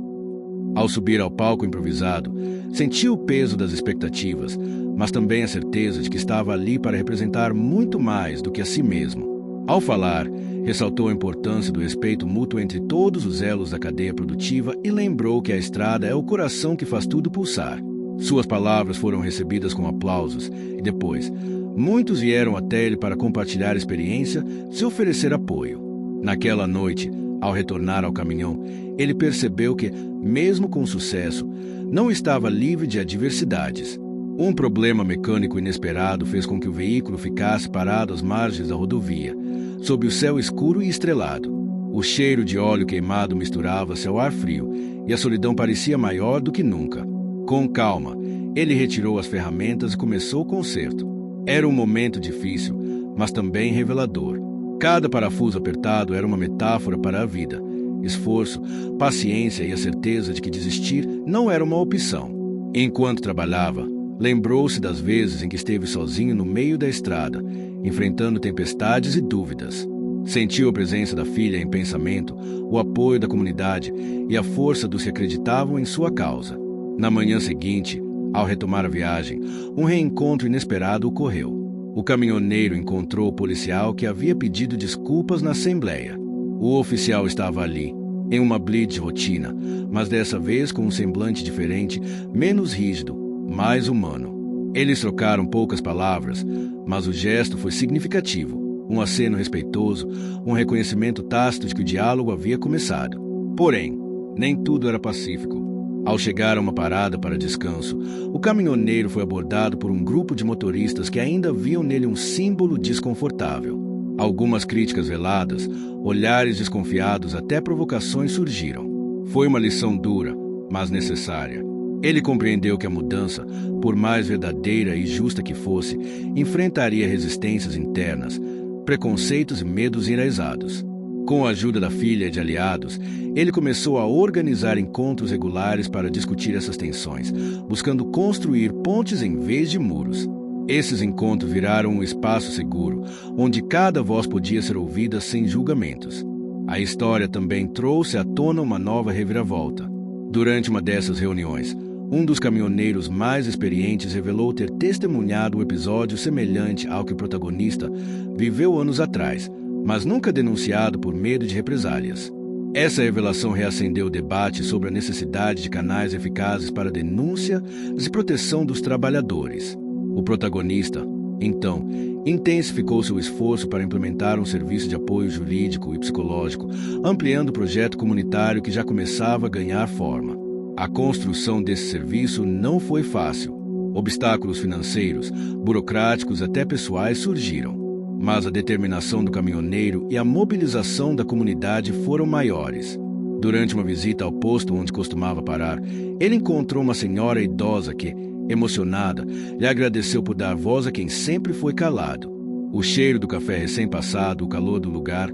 Ao subir ao palco improvisado, sentiu o peso das expectativas, mas também a certeza de que estava ali para representar muito mais do que a si mesmo. Ao falar, ressaltou a importância do respeito mútuo entre todos os elos da cadeia produtiva e lembrou que a estrada é o coração que faz tudo pulsar. Suas palavras foram recebidas com aplausos e depois, muitos vieram até ele para compartilhar a experiência, se oferecer apoio. Naquela noite, ao retornar ao caminhão, ele percebeu que, mesmo com sucesso, não estava livre de adversidades. Um problema mecânico inesperado fez com que o veículo ficasse parado às margens da rodovia, sob o céu escuro e estrelado. O cheiro de óleo queimado misturava-se ao ar frio e a solidão parecia maior do que nunca. Com calma, ele retirou as ferramentas e começou o conserto. Era um momento difícil, mas também revelador. Cada parafuso apertado era uma metáfora para a vida. Esforço, paciência e a certeza de que desistir não era uma opção. Enquanto trabalhava, lembrou-se das vezes em que esteve sozinho no meio da estrada, enfrentando tempestades e dúvidas. Sentiu a presença da filha em pensamento, o apoio da comunidade e a força dos que acreditavam em sua causa. Na manhã seguinte, ao retomar a viagem, um reencontro inesperado ocorreu. O caminhoneiro encontrou o policial que havia pedido desculpas na assembleia. O oficial estava ali, em uma blitz de rotina, mas dessa vez com um semblante diferente, menos rígido, mais humano. Eles trocaram poucas palavras, mas o gesto foi significativo. Um aceno respeitoso, um reconhecimento tácito de que o diálogo havia começado. Porém, nem tudo era pacífico. Ao chegar a uma parada para descanso, o caminhoneiro foi abordado por um grupo de motoristas que ainda viam nele um símbolo desconfortável. Algumas críticas veladas, olhares desconfiados, até provocações surgiram. Foi uma lição dura, mas necessária. Ele compreendeu que a mudança, por mais verdadeira e justa que fosse, enfrentaria resistências internas, preconceitos e medos enraizados. Com a ajuda da filha e de aliados, ele começou a organizar encontros regulares para discutir essas tensões, buscando construir pontes em vez de muros. Esses encontros viraram um espaço seguro, onde cada voz podia ser ouvida sem julgamentos. A história também trouxe à tona uma nova reviravolta. Durante uma dessas reuniões, um dos caminhoneiros mais experientes revelou ter testemunhado um episódio semelhante ao que o protagonista viveu anos atrás, mas nunca denunciado por medo de represálias. Essa revelação reacendeu o debate sobre a necessidade de canais eficazes para denúncia e proteção dos trabalhadores. O protagonista, então, intensificou seu esforço para implementar um serviço de apoio jurídico e psicológico, ampliando o projeto comunitário que já começava a ganhar forma. A construção desse serviço não foi fácil. Obstáculos financeiros, burocráticos e até pessoais surgiram. Mas a determinação do caminhoneiro e a mobilização da comunidade foram maiores. Durante uma visita ao posto onde costumava parar, ele encontrou uma senhora idosa que, emocionada, lhe agradeceu por dar voz a quem sempre foi calado. O cheiro do café recém-passado, o calor do lugar,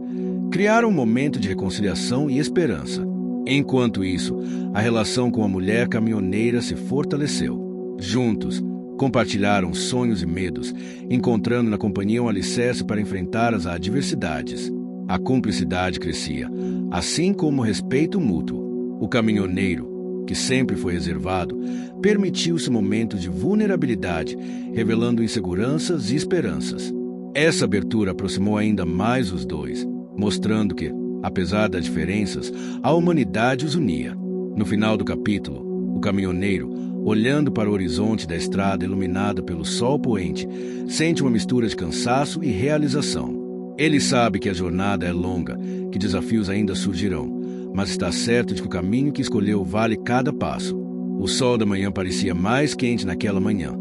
criaram um momento de reconciliação e esperança. Enquanto isso, a relação com a mulher caminhoneira se fortaleceu. Juntos, compartilharam sonhos e medos, encontrando na companhia um alicerce para enfrentar as adversidades. A cumplicidade crescia, assim como o respeito mútuo. O caminhoneiro, que sempre foi reservado, permitiu-se momentos de vulnerabilidade, revelando inseguranças e esperanças. Essa abertura aproximou ainda mais os dois, mostrando que, apesar das diferenças, a humanidade os unia. No final do capítulo, o caminhoneiro, olhando para o horizonte da estrada iluminada pelo sol poente, sente uma mistura de cansaço e realização. Ele sabe que a jornada é longa, que desafios ainda surgirão, mas está certo de que o caminho que escolheu vale cada passo. O sol da manhã parecia mais quente naquela manhã,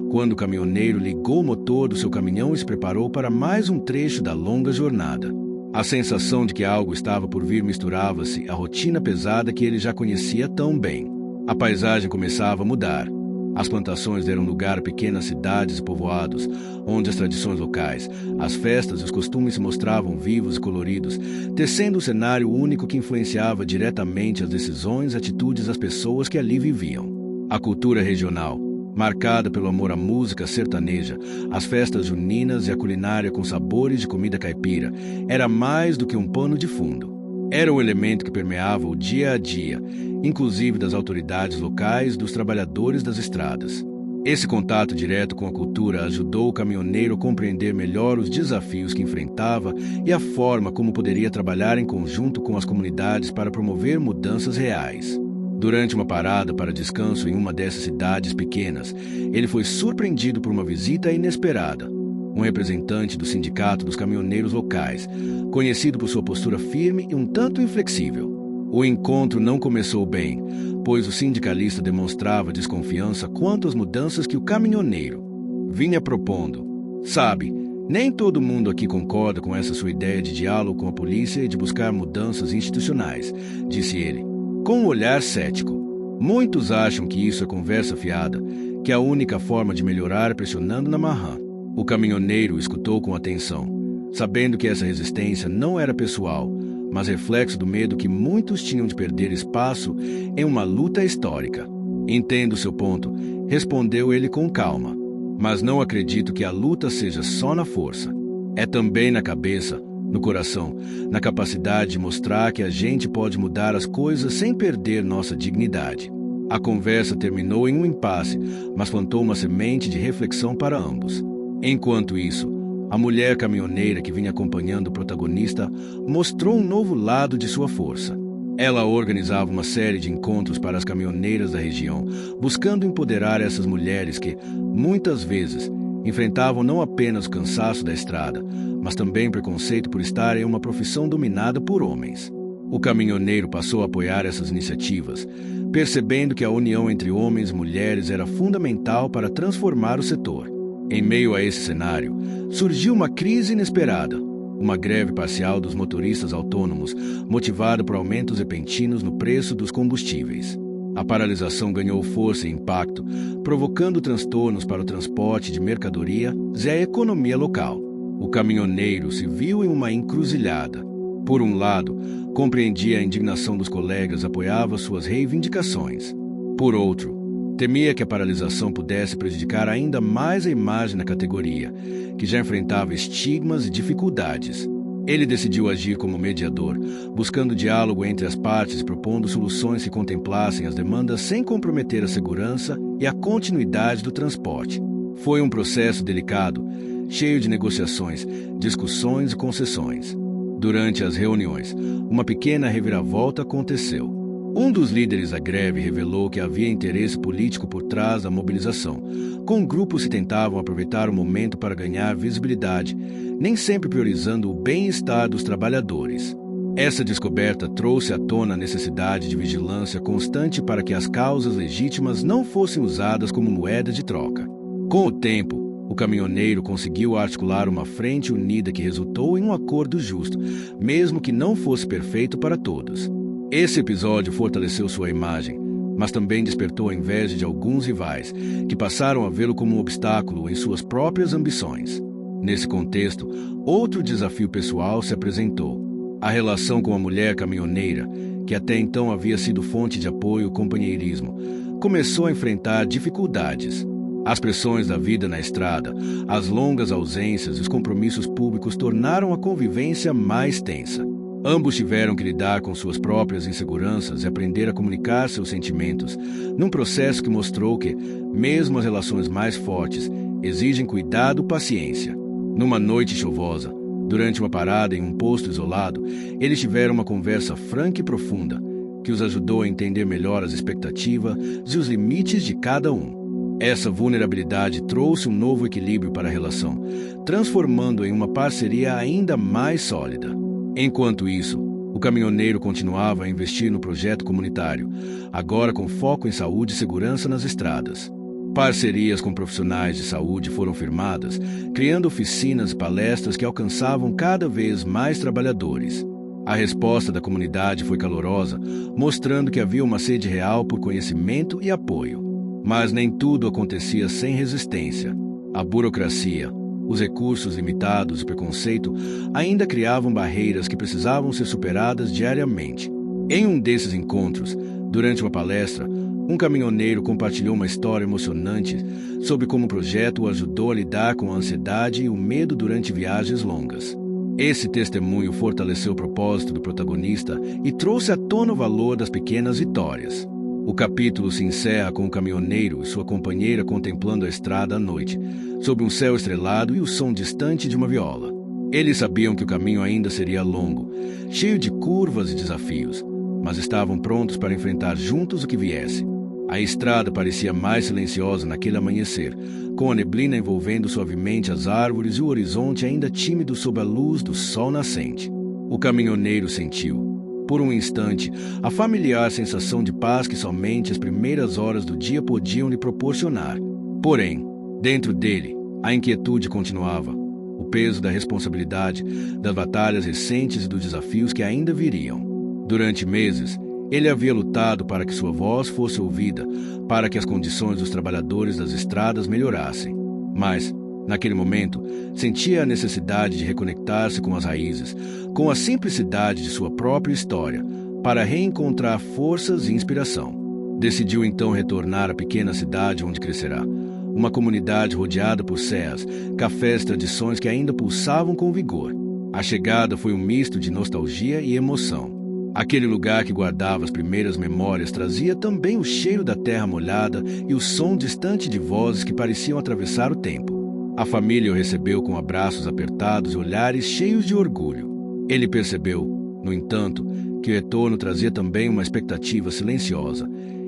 quando o caminhoneiro ligou o motor do seu caminhão e se preparou para mais um trecho da longa jornada. A sensação de que algo estava por vir misturava-se à rotina pesada que ele já conhecia tão bem. A paisagem começava a mudar. As plantações deram lugar a pequenas cidades e povoados, onde as tradições locais, as festas e os costumes se mostravam vivos e coloridos, tecendo um cenário único que influenciava diretamente as decisões e atitudes das pessoas que ali viviam. A cultura regional, marcada pelo amor à música sertaneja, as festas juninas e a culinária com sabores de comida caipira, era mais do que um pano de fundo. Era um elemento que permeava o dia a dia, inclusive das autoridades locais e dos trabalhadores das estradas. Esse contato direto com a cultura ajudou o caminhoneiro a compreender melhor os desafios que enfrentava e a forma como poderia trabalhar em conjunto com as comunidades para promover mudanças reais. Durante uma parada para descanso em uma dessas cidades pequenas, ele foi surpreendido por uma visita inesperada. Um representante do Sindicato dos Caminhoneiros Locais, conhecido por sua postura firme e um tanto inflexível. O encontro não começou bem, pois o sindicalista demonstrava desconfiança quanto às mudanças que o caminhoneiro vinha propondo. Sabe, nem todo mundo aqui concorda com essa sua ideia de diálogo com a polícia e de buscar mudanças institucionais, disse ele, com um olhar cético. Muitos acham que isso é conversa fiada, que a única forma de melhorar é pressionando na marrã. O caminhoneiro escutou com atenção, sabendo que essa resistência não era pessoal, mas reflexo do medo que muitos tinham de perder espaço em uma luta histórica. Entendo seu ponto, respondeu ele com calma, mas não acredito que a luta seja só na força. É também na cabeça, no coração, na capacidade de mostrar que a gente pode mudar as coisas sem perder nossa dignidade. A conversa terminou em um impasse, mas plantou uma semente de reflexão para ambos. Enquanto isso, a mulher caminhoneira que vinha acompanhando o protagonista mostrou um novo lado de sua força. Ela organizava uma série de encontros para as caminhoneiras da região, buscando empoderar essas mulheres que, muitas vezes, enfrentavam não apenas o cansaço da estrada, mas também preconceito por estar em uma profissão dominada por homens. O caminhoneiro passou a apoiar essas iniciativas, percebendo que a união entre homens e mulheres era fundamental para transformar o setor. Em meio a esse cenário, surgiu uma crise inesperada, uma greve parcial dos motoristas autônomos, motivada por aumentos repentinos no preço dos combustíveis. A paralisação ganhou força e impacto, provocando transtornos para o transporte de mercadorias e a economia local. O caminhoneiro se viu em uma encruzilhada. Por um lado, compreendia a indignação dos colegas e apoiava suas reivindicações. Por outro, temia que a paralisação pudesse prejudicar ainda mais a imagem da categoria, que já enfrentava estigmas e dificuldades. Ele decidiu agir como mediador, buscando diálogo entre as partes e propondo soluções que contemplassem as demandas sem comprometer a segurança e a continuidade do transporte. Foi um processo delicado, cheio de negociações, discussões e concessões. Durante as reuniões, uma pequena reviravolta aconteceu. Um dos líderes da greve revelou que havia interesse político por trás da mobilização, com grupos que tentavam aproveitar o momento para ganhar visibilidade, nem sempre priorizando o bem-estar dos trabalhadores. Essa descoberta trouxe à tona a necessidade de vigilância constante para que as causas legítimas não fossem usadas como moeda de troca. Com o tempo, o caminhoneiro conseguiu articular uma frente unida que resultou em um acordo justo, mesmo que não fosse perfeito para todos. Esse episódio fortaleceu sua imagem, mas também despertou a inveja de alguns rivais, que passaram a vê-lo como um obstáculo em suas próprias ambições. Nesse contexto, outro desafio pessoal se apresentou. A relação com a mulher caminhoneira, que até então havia sido fonte de apoio e companheirismo, começou a enfrentar dificuldades. As pressões da vida na estrada, as longas ausências e os compromissos públicos tornaram a convivência mais tensa. Ambos tiveram que lidar com suas próprias inseguranças e aprender a comunicar seus sentimentos, num processo que mostrou que, mesmo as relações mais fortes, exigem cuidado e paciência. Numa noite chuvosa, durante uma parada em um posto isolado, eles tiveram uma conversa franca e profunda, que os ajudou a entender melhor as expectativas e os limites de cada um. Essa vulnerabilidade trouxe um novo equilíbrio para a relação, transformando-a em uma parceria ainda mais sólida. Enquanto isso, O caminhoneiro continuava a investir no projeto comunitário, agora com foco em saúde e segurança nas estradas. Parcerias com profissionais de saúde foram firmadas, criando oficinas e palestras que alcançavam cada vez mais trabalhadores. A resposta da comunidade foi calorosa, mostrando que havia uma sede real por conhecimento e apoio. Mas nem tudo acontecia sem resistência. A burocracia, os recursos limitados e o preconceito ainda criavam barreiras que precisavam ser superadas diariamente. Em um desses encontros, durante uma palestra, um caminhoneiro compartilhou uma história emocionante sobre como o projeto o ajudou a lidar com a ansiedade e o medo durante viagens longas. Esse testemunho fortaleceu o propósito do protagonista e trouxe à tona o valor das pequenas vitórias. O capítulo se encerra com o caminhoneiro e sua companheira contemplando a estrada à noite, sob um céu estrelado e o som distante de uma viola. Eles sabiam que o caminho ainda seria longo, cheio de curvas e desafios, mas estavam prontos para enfrentar juntos o que viesse. A estrada parecia mais silenciosa naquele amanhecer, com a neblina envolvendo suavemente as árvores e o horizonte ainda tímido sob a luz do sol nascente. O caminhoneiro sentiu, por um instante, a familiar sensação de paz que somente as primeiras horas do dia podiam lhe proporcionar. Porém, dentro dele, a inquietude continuava, o peso da responsabilidade, das batalhas recentes e dos desafios que ainda viriam. Durante meses, ele havia lutado para que sua voz fosse ouvida, para que as condições dos trabalhadores das estradas melhorassem. Mas, naquele momento, sentia a necessidade de reconectar-se com as raízes, com a simplicidade de sua própria história, para reencontrar forças e inspiração. Decidiu então retornar à pequena cidade onde crescerá, uma comunidade rodeada por serras, cafés e tradições que ainda pulsavam com vigor. A chegada foi um misto de nostalgia e emoção. Aquele lugar que guardava as primeiras memórias trazia também o cheiro da terra molhada e o som distante de vozes que pareciam atravessar o tempo. A família o recebeu com abraços apertados e olhares cheios de orgulho. Ele percebeu, no entanto, que o retorno trazia também uma expectativa silenciosa.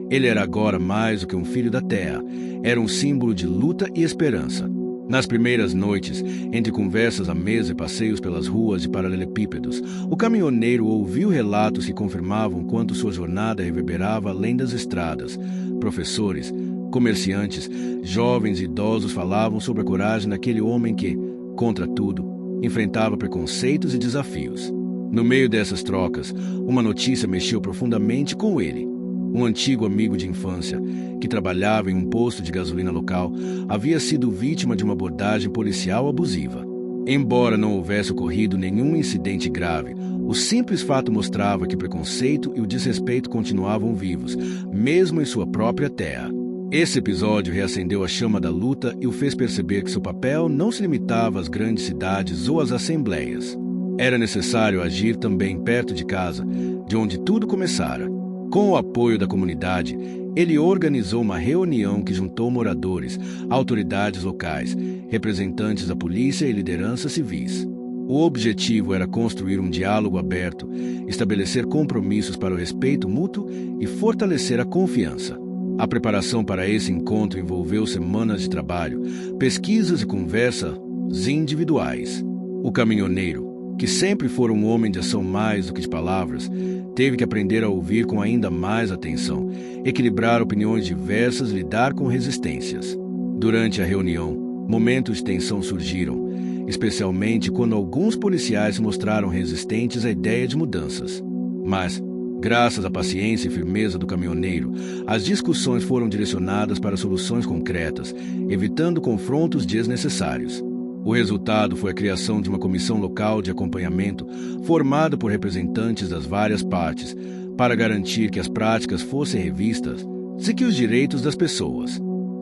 Ele era agora mais do que um filho da terra, era um símbolo de luta e esperança. Nas primeiras noites, entre conversas à mesa e passeios pelas ruas de paralelepípedos, o caminhoneiro ouviu relatos que confirmavam quanto sua jornada reverberava além das estradas. Professores, comerciantes, jovens e idosos falavam sobre a coragem daquele homem que, contra tudo, enfrentava preconceitos e desafios. No meio dessas trocas, uma notícia mexeu profundamente com ele. Um antigo amigo de infância, que trabalhava em um posto de gasolina local, havia sido vítima de uma abordagem policial abusiva. Embora não houvesse ocorrido nenhum incidente grave, o simples fato mostrava que o preconceito e o desrespeito continuavam vivos, mesmo em sua própria terra. Esse episódio reacendeu a chama da luta e o fez perceber que seu papel não se limitava às grandes cidades ou às assembleias. Era necessário agir também perto de casa, de onde tudo começara. Com o apoio da comunidade, ele organizou uma reunião que juntou moradores, autoridades locais, representantes da polícia e lideranças civis. O objetivo era construir um diálogo aberto, estabelecer compromissos para o respeito mútuo e fortalecer a confiança. A preparação para esse encontro envolveu semanas de trabalho, pesquisas e conversas individuais. O caminhoneiro, que sempre fora um homem de ação mais do que de palavras, teve que aprender a ouvir com ainda mais atenção, equilibrar opiniões diversas e lidar com resistências. Durante a reunião, momentos de tensão surgiram, especialmente quando alguns policiais se mostraram resistentes à ideia de mudanças. Mas, graças à paciência e firmeza do caminhoneiro, as discussões foram direcionadas para soluções concretas, evitando confrontos desnecessários. O resultado foi a criação de uma comissão local de acompanhamento, formada por representantes das várias partes, para garantir que as práticas fossem revistas e que os direitos das pessoas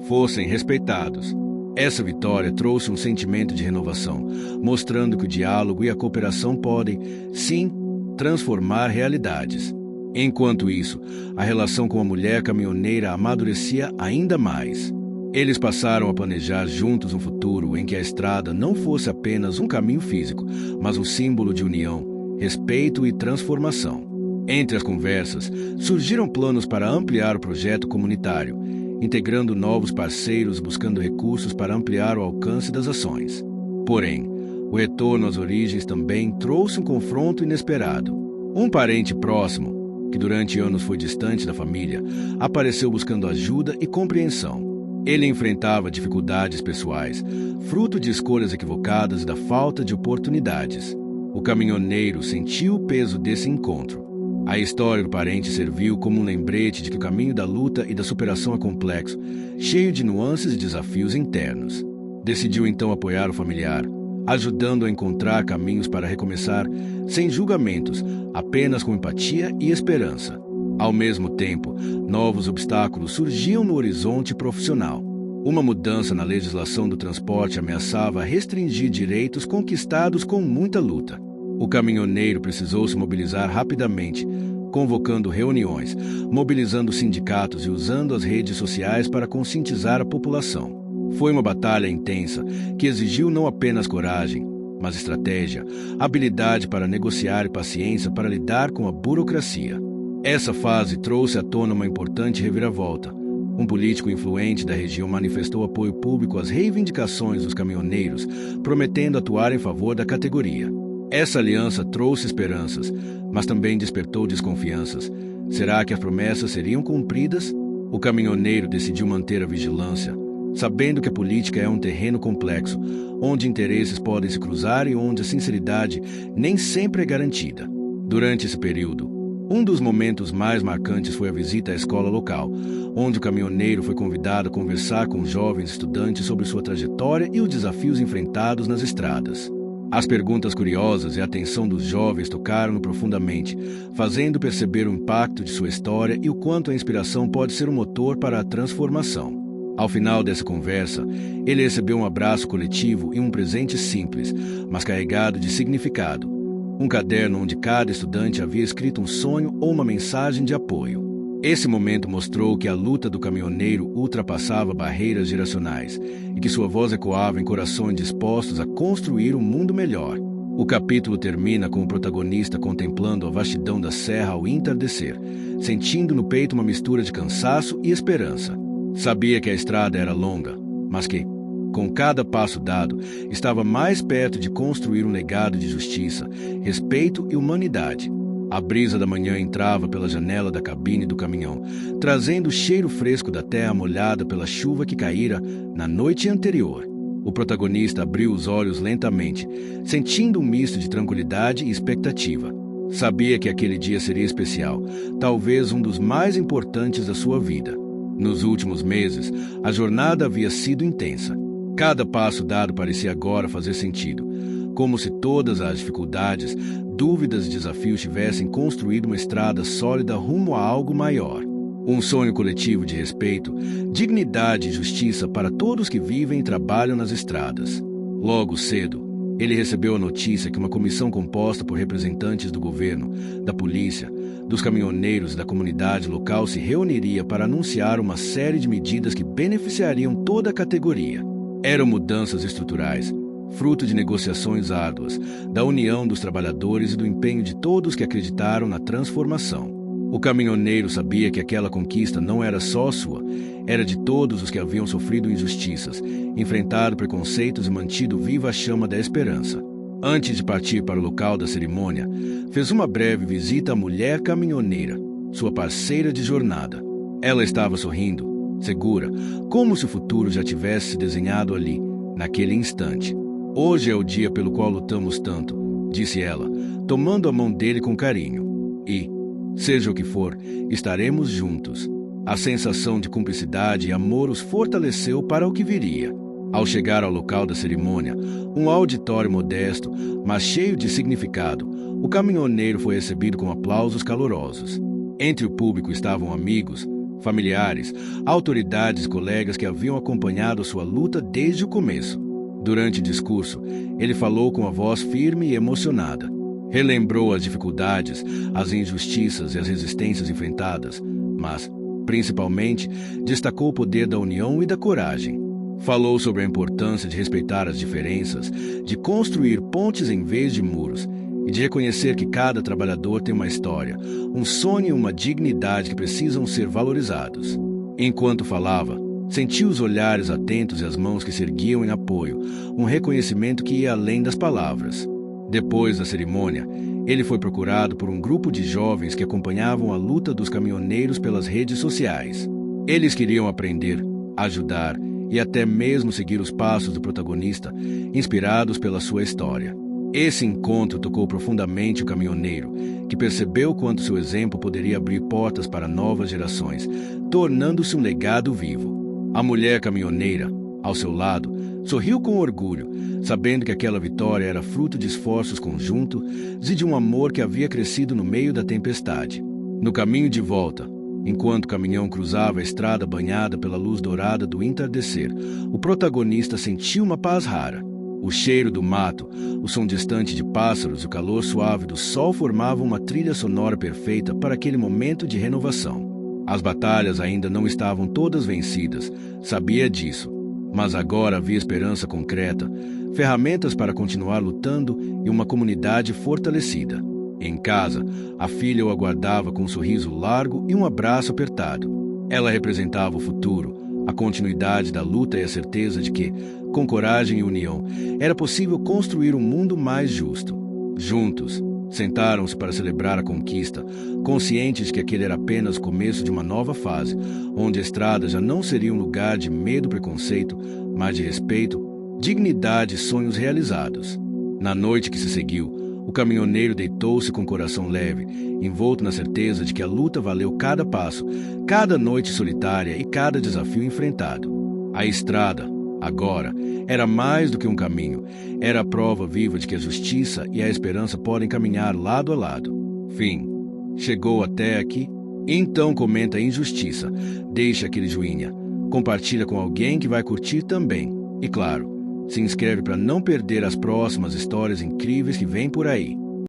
fossem respeitados. Essa vitória trouxe um sentimento de renovação, mostrando que o diálogo e a cooperação podem, sim, transformar realidades. Enquanto isso, a relação com a mulher caminhoneira amadurecia ainda mais. Eles passaram a planejar juntos um futuro em que a estrada não fosse apenas um caminho físico, mas um símbolo de união, respeito e transformação. Entre as conversas, surgiram planos para ampliar o projeto comunitário, integrando novos parceiros buscando recursos para ampliar o alcance das ações. Porém, o retorno às origens também trouxe um confronto inesperado. Um parente próximo, que durante anos foi distante da família, apareceu buscando ajuda e compreensão. Ele enfrentava dificuldades pessoais, fruto de escolhas equivocadas e da falta de oportunidades. O caminhoneiro sentiu o peso desse encontro. A história do parente serviu como um lembrete de que o caminho da luta e da superação é complexo, cheio de nuances e desafios internos. Decidiu então apoiar o familiar, ajudando a encontrar caminhos para recomeçar, sem julgamentos, apenas com empatia e esperança. Ao mesmo tempo, novos obstáculos surgiam no horizonte profissional. Uma mudança na legislação do transporte ameaçava restringir direitos conquistados com muita luta. O caminhoneiro precisou se mobilizar rapidamente, convocando reuniões, mobilizando sindicatos e usando as redes sociais para conscientizar a população. Foi uma batalha intensa que exigiu não apenas coragem, mas estratégia, habilidade para negociar e paciência para lidar com a burocracia. Essa fase trouxe à tona uma importante reviravolta. Um político influente da região manifestou apoio público às reivindicações dos caminhoneiros, prometendo atuar em favor da categoria. Essa aliança trouxe esperanças, mas também despertou desconfianças. Será que as promessas seriam cumpridas? O caminhoneiro decidiu manter a vigilância, sabendo que a política é um terreno complexo, onde interesses podem se cruzar e onde a sinceridade nem sempre é garantida. Durante esse período, um dos momentos mais marcantes foi a visita à escola local, onde o caminhoneiro foi convidado a conversar com jovens estudantes sobre sua trajetória e os desafios enfrentados nas estradas. As perguntas curiosas e a atenção dos jovens tocaram-no profundamente, fazendo perceber o impacto de sua história e o quanto a inspiração pode ser um motor para a transformação. Ao final dessa conversa, ele recebeu um abraço coletivo e um presente simples, mas carregado de significado. Um caderno onde cada estudante havia escrito um sonho ou uma mensagem de apoio. Esse momento mostrou que a luta do caminhoneiro ultrapassava barreiras geracionais e que sua voz ecoava em corações dispostos a construir um mundo melhor. O capítulo termina com o protagonista contemplando a vastidão da serra ao entardecer, sentindo no peito uma mistura de cansaço e esperança. Sabia que a estrada era longa, mas que, com cada passo dado, estava mais perto de construir um legado de justiça, respeito e humanidade. A brisa da manhã entrava pela janela da cabine do caminhão, trazendo o cheiro fresco da terra molhada pela chuva que caíra na noite anterior. O protagonista abriu os olhos lentamente, sentindo um misto de tranquilidade e expectativa. Sabia que aquele dia seria especial, talvez um dos mais importantes da sua vida. Nos últimos meses, a jornada havia sido intensa. Cada passo dado parecia agora fazer sentido, como se todas as dificuldades, dúvidas e desafios tivessem construído uma estrada sólida rumo a algo maior. Um sonho coletivo de respeito, dignidade e justiça para todos que vivem e trabalham nas estradas. Logo cedo, ele recebeu a notícia que uma comissão composta por representantes do governo, da polícia, dos caminhoneiros e da comunidade local se reuniria para anunciar uma série de medidas que beneficiariam toda a categoria. Eram mudanças estruturais, fruto de negociações árduas, da união dos trabalhadores e do empenho de todos que acreditaram na transformação. O caminhoneiro sabia que aquela conquista não era só sua, era de todos os que haviam sofrido injustiças, enfrentado preconceitos e mantido viva a chama da esperança. Antes de partir para o local da cerimônia, fez uma breve visita à mulher caminhoneira, sua parceira de jornada. Ela estava sorrindo, segura, como se o futuro já tivesse se desenhado ali, naquele instante. "Hoje é o dia pelo qual lutamos tanto", disse ela, tomando a mão dele com carinho. "E, seja o que for, estaremos juntos." A sensação de cumplicidade e amor os fortaleceu para o que viria. Ao chegar ao local da cerimônia, um auditório modesto, mas cheio de significado, o caminhoneiro foi recebido com aplausos calorosos. Entre o público estavam amigos, familiares, autoridades e colegas que haviam acompanhado sua luta desde o começo. Durante o discurso, ele falou com a voz firme e emocionada. Relembrou as dificuldades, as injustiças e as resistências enfrentadas, mas, principalmente, destacou o poder da união e da coragem. Falou sobre a importância de respeitar as diferenças, de construir pontes em vez de muros e de reconhecer que cada trabalhador tem uma história, um sonho e uma dignidade que precisam ser valorizados. Enquanto falava, sentiu os olhares atentos e as mãos que se erguiam em apoio, um reconhecimento que ia além das palavras. Depois da cerimônia, Ele foi procurado por um grupo de jovens que acompanhavam a luta dos caminhoneiros pelas redes sociais. Eles queriam aprender, ajudar e até mesmo seguir os passos do protagonista, inspirados pela sua história. Esse encontro tocou profundamente o caminhoneiro, que percebeu quanto seu exemplo poderia abrir portas para novas gerações, tornando-se um legado vivo. A mulher caminhoneira, ao seu lado, sorriu com orgulho, sabendo que aquela vitória era fruto de esforços conjuntos e de um amor que havia crescido no meio da tempestade. No caminho de volta, enquanto o caminhão cruzava a estrada banhada pela luz dourada do entardecer, o protagonista sentiu uma paz rara. O cheiro do mato, o som distante de pássaros e o calor suave do sol formavam uma trilha sonora perfeita para aquele momento de renovação. As batalhas ainda não estavam todas vencidas, sabia disso, mas agora havia esperança concreta, ferramentas para continuar lutando e uma comunidade fortalecida. Em casa, a filha o aguardava com um sorriso largo e um abraço apertado. Ela representava o futuro, a continuidade da luta e a certeza de que, com coragem e união, era possível construir um mundo mais justo. Juntos, sentaram-se para celebrar a conquista, conscientes de que aquele era apenas o começo de uma nova fase, onde a estrada já não seria um lugar de medo e preconceito, mas de respeito, dignidade e sonhos realizados. Na noite que se seguiu, o caminhoneiro deitou-se com o coração leve, envolto na certeza de que a luta valeu cada passo, cada noite solitária e cada desafio enfrentado. A estrada, agora, era mais do que um caminho, era a prova viva de que a justiça e a esperança podem caminhar lado a lado. Fim. Chegou até aqui? Então comenta a injustiça, deixa aquele joinha, compartilha com alguém que vai curtir também. E claro, se inscreve para não perder as próximas histórias incríveis que vêm por aí.